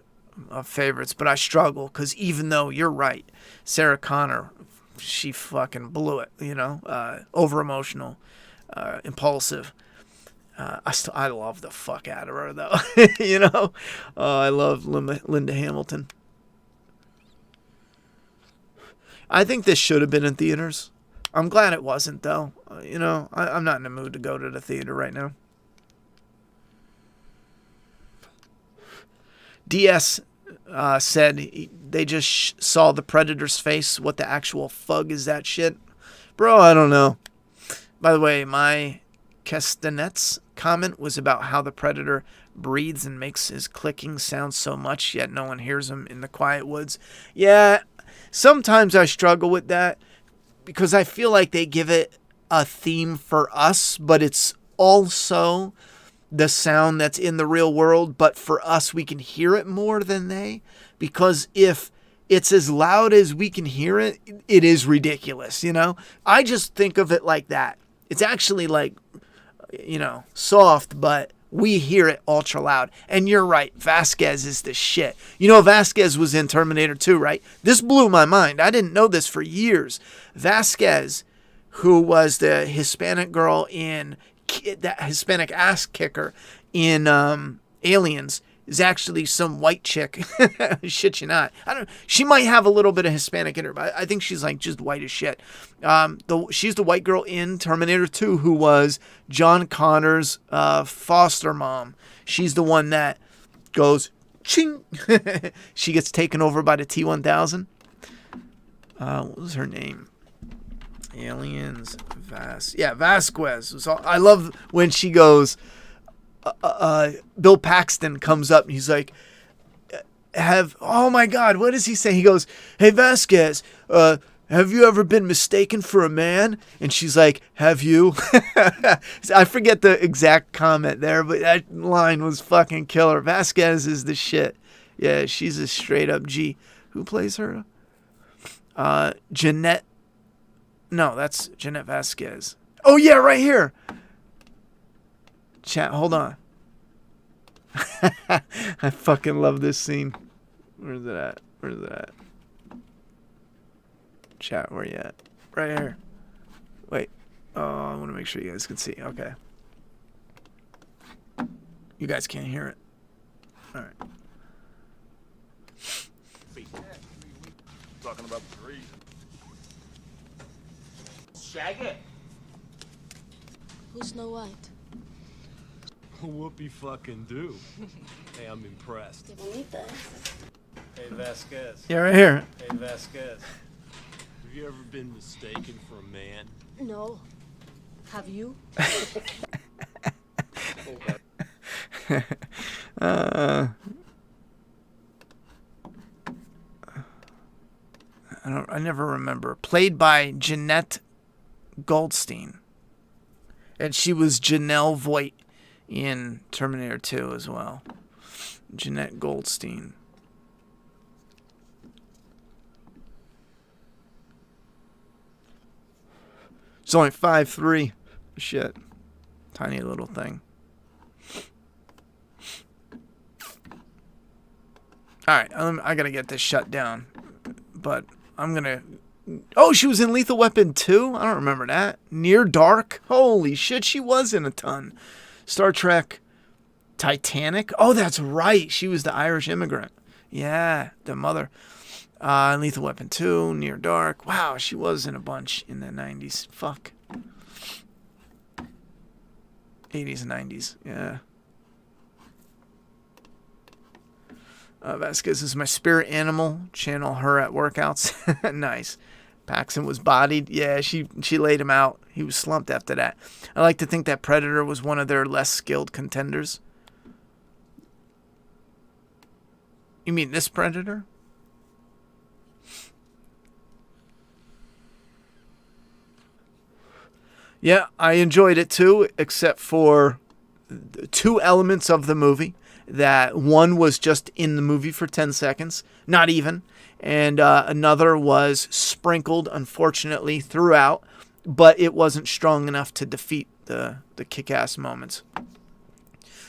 favorites. But I struggle because even though you're right, Sarah Connor, she fucking blew it, you know? Over-emotional. Impulsive. I love the fuck out of her though. You know, I love Linda Hamilton. I think this should have been in theaters. I'm glad it wasn't, though. I'm not in the mood to go to the theater right now. DS said they just saw the Predator's face. What the actual fug is that shit? Bro, I don't know. By the way, my Castanets comment was about how the Predator breathes and makes his clicking sound so much, yet no one hears him in the quiet woods. Yeah, sometimes I struggle with that because I feel like they give it a theme for us, but it's also the sound that's in the real world, but for us, we can hear it more than they, because if it's as loud as we can hear it, it is ridiculous, I just think of it like that. It's actually like, soft, but we hear it ultra loud. And you're right, Vasquez is the shit. Vasquez was in Terminator 2, right? This blew my mind. I didn't know this for years. Vasquez, who was the Hispanic girl in that Hispanic ass kicker in Aliens, is actually some white chick. Shit you not. She might have a little bit of Hispanic in her, but I think she's like just white as shit. She's the white girl in Terminator 2 who was John Connor's foster mom. She's the one that goes ching. She gets taken over by the T-1000. What was her name? Aliens, Vasquez. I love when she goes, Bill Paxton comes up and he's like, oh my God, what does he say? He goes, hey Vasquez, have you ever been mistaken for a man? And she's like, have you? I forget the exact comment there, but that line was fucking killer. Vasquez is the shit. Yeah, she's a straight up G. Who plays her? Jeanette. No, that's Jeanette Vasquez. Oh, yeah, right here. Chat, hold on. I fucking love this scene. Where's it at? Chat, where you at? Right here. Wait. Oh, I want to make sure you guys can see. Okay. You guys can't hear it. All right. Talking about the reason. Shag it. Who's Snow White? Whoopie fucking do. Hey, I'm impressed. Hey, Vasquez. Yeah, right here. Hey, Vasquez. Have you ever been mistaken for a man? No. Have you? I never remember. Played by Jeanette Goldstein. And she was Janelle Voight in Terminator 2 as well. Jeanette Goldstein. It's only 5'3". Shit. Tiny little thing. Alright, I gotta get this shut down. But I'm gonna... Oh, she was in Lethal Weapon 2? I don't remember that. Near Dark? Holy shit, she was in a ton. Star Trek Titanic? Oh, that's right. She was the Irish immigrant. Yeah, the mother. Lethal Weapon 2, Near Dark. Wow, she was in a bunch in the 90s. Fuck. 80s and 90s. Yeah. Vasquez is my spirit animal. Channel her at workouts. Nice. Paxton was bodied. Yeah, she laid him out. He was slumped after that. I like to think that Predator was one of their less skilled contenders. You mean this Predator? Yeah, I enjoyed it too, except for two elements of the movie. That one was just in the movie for 10 seconds, not even. And another was sprinkled, unfortunately, throughout. But it wasn't strong enough to defeat the kick-ass moments.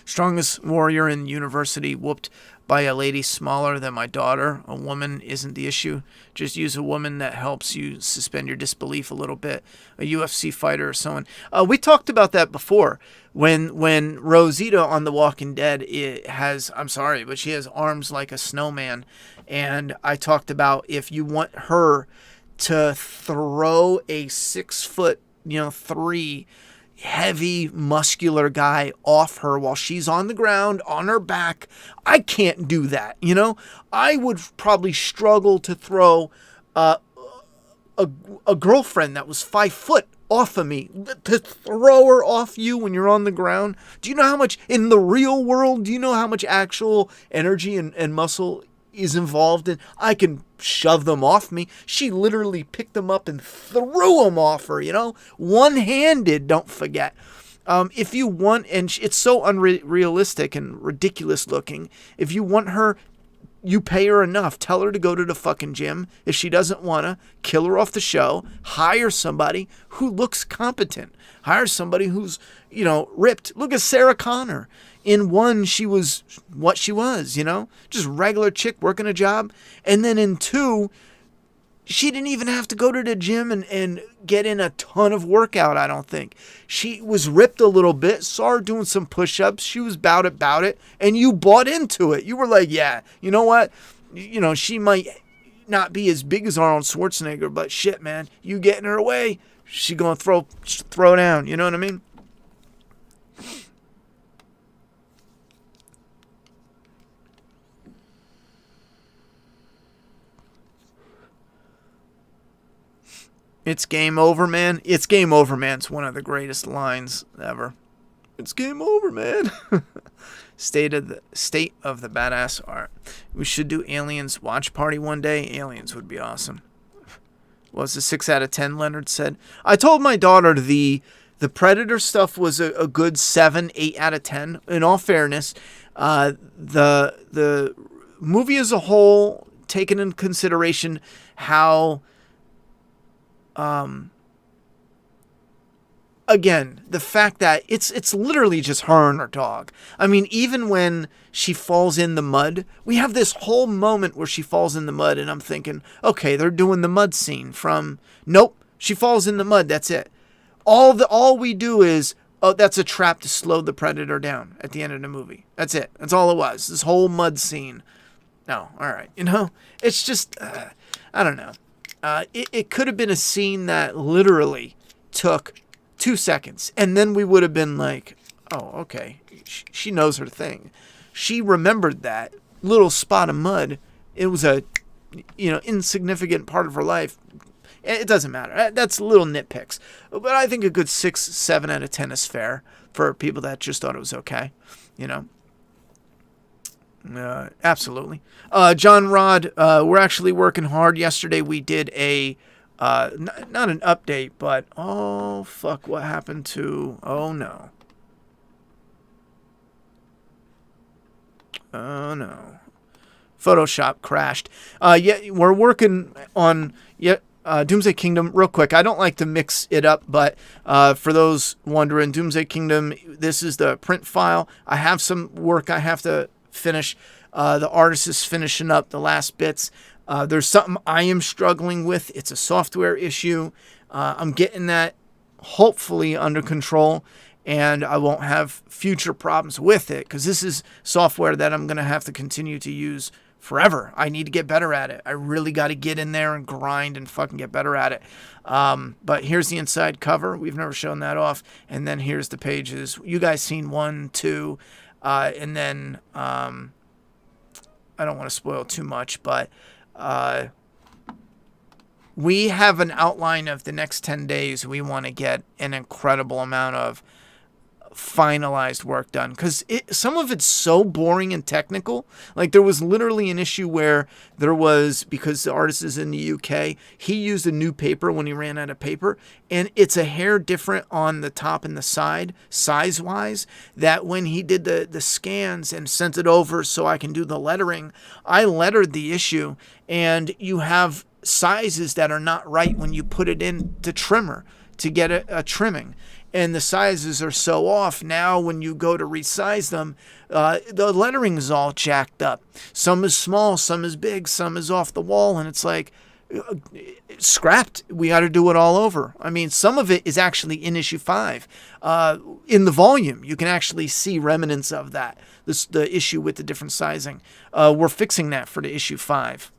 Strongest warrior in university whooped by a lady smaller than my daughter. A woman isn't the issue. Just use a woman that helps you suspend your disbelief a little bit. A UFC fighter or someone. We talked about that before. When Rosita on The Walking Dead has, I'm sorry, but she has arms like a snowman. And I talked about if you want her to throw a 6'3" heavy muscular guy off her while she's on the ground on her back. I can't do that. I would probably struggle to throw a girlfriend that was 5 foot off of me, to throw her off you when you're on the ground. Do you know how much in the real world, do you know how much actual energy and muscle is involved in? I can shove them off me. She literally picked them up and threw them off her, one-handed, don't forget. If you want, and it's so unrealistic and ridiculous looking, if you want her, you pay her enough. Tell her to go to the fucking gym. If she doesn't want to, kill her off the show. Hire somebody who looks competent. Hire somebody who's, ripped. Look at Sarah Connor. In one, she was what she was, just regular chick working a job. And then in two, she didn't even have to go to the gym and get in a ton of workout, I don't think. She was ripped a little bit, saw her doing some push-ups. She was about it, and you bought into it. You were like, yeah, you know what? She might not be as big as Arnold Schwarzenegger, but shit, man, you get in her way, she gonna throw down. You know what I mean? It's game over, man. It's game over, man. It's one of the greatest lines ever. It's game over, man. State of the badass art. We should do Aliens watch party one day. Aliens would be awesome. Was a 6 out of 10, Leonard said. I told my daughter the Predator stuff was a good 7, 8 out of 10. In all fairness, the movie as a whole, taken into consideration how again, the fact that it's literally just her and her dog. I mean, even when she falls in the mud, we have this whole moment where she falls in the mud, and I'm thinking, okay, they're doing the mud scene from, nope, she falls in the mud, that's it. All we do is, oh, that's a trap to slow the Predator down at the end of the movie. That's it. That's all it was. This whole mud scene. No, all right. It's just, I don't know. It could have been a scene that literally took 2 seconds, and then we would have been like, oh, okay, she knows her thing. She remembered that little spot of mud. It was a, insignificant part of her life. It doesn't matter. That's little nitpicks. But I think a good 6, 7 out of 10 is fair for people that just thought it was okay, Absolutely. John Rod, we're actually working hard. Yesterday we did a, not an update, but, oh, fuck, what happened to, oh, no. Oh, no. Photoshop crashed. Yeah, we're working on, Doomsday Kingdom, real quick. I don't like to mix it up, but for those wondering, Doomsday Kingdom, this is the print file. I have some work I have to finish. The artist is finishing up the last bits. There's something I am struggling with. It's a software issue. I'm getting that hopefully under control, and I won't have future problems with it, because this is software that I'm going to have to continue to use forever. I need to get better at it. I really got to get in there and grind and fucking get better at it. But here's the inside cover. We've never shown that off. And then here's the pages. You guys seen 1, 2, and then I don't want to spoil too much, but we have an outline of the next 10 days. We want to get an incredible amount of finalized work done, because some of it's so boring and technical. Like, there was literally an issue where there was, because the artist is in the UK, he used a new paper when he ran out of paper, and it's a hair different on the top and the side, size-wise, that when he did the scans and sent it over so I can do the lettering, I lettered the issue, and you have sizes that are not right when you put it in the trimmer to get a trimming. And the sizes are so off. Now when you go to resize them, the lettering is all jacked up. Some is small, some is big, some is off the wall, and it's like, scrapped. We got to do it all over. I mean, some of it is actually in issue 5. In the volume, you can actually see remnants of that. The issue with the different sizing. We're fixing that for the issue 5.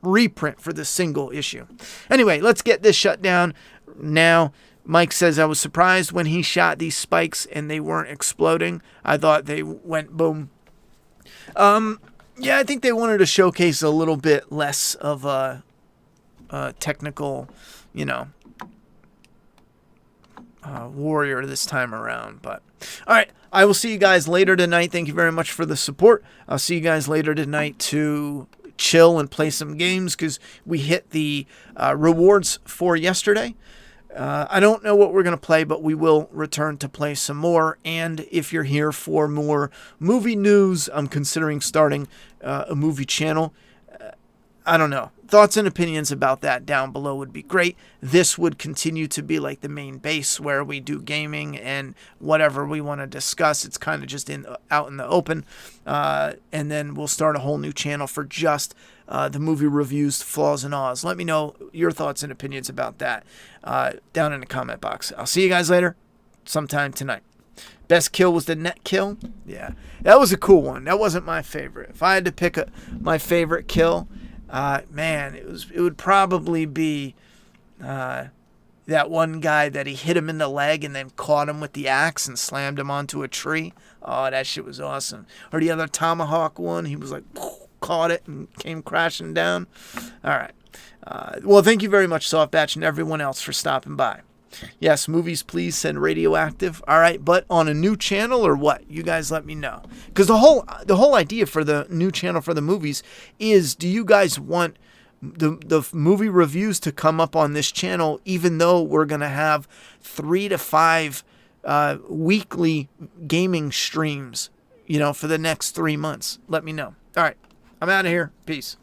reprint for the single issue. Anyway, let's get this shut down now. Mike says, I was surprised when he shot these spikes and they weren't exploding. I thought they went boom. Yeah, I think they wanted to showcase a little bit less of a technical, warrior this time around. But all right, I will see you guys later tonight. Thank you very much for the support. I'll see you guys later tonight to chill and play some games because we hit the rewards for yesterday. I don't know what we're going to play, but we will return to play some more. And if you're here for more movie news, I'm considering starting a movie channel. I don't know. Thoughts and opinions about that down below would be great. This would continue to be like the main base where we do gaming and whatever we want to discuss. It's kind of just out in the open. And then we'll start a whole new channel for just the movie reviews, flaws and ahs. Let me know your thoughts and opinions about that down in the comment box. I'll see you guys later sometime tonight. Best kill was the net kill. Yeah, that was a cool one. That wasn't my favorite. If I had to pick my favorite kill, man, it would probably be that one guy that he hit him in the leg and then caught him with the axe and slammed him onto a tree. Oh, that shit was awesome. Or the other tomahawk one, he was like, caught it and came crashing down. All right. Well, thank you very much, Softbatch, and everyone else for stopping by. Yes, movies, please send Radioactive. All right, but on a new channel or what? You guys let me know. Because the whole idea for the new channel for the movies is, do you guys want the movie reviews to come up on this channel, even though we're going to have 3 to 5 weekly gaming streams, for the next 3 months? Let me know. All right, I'm out of here. Peace.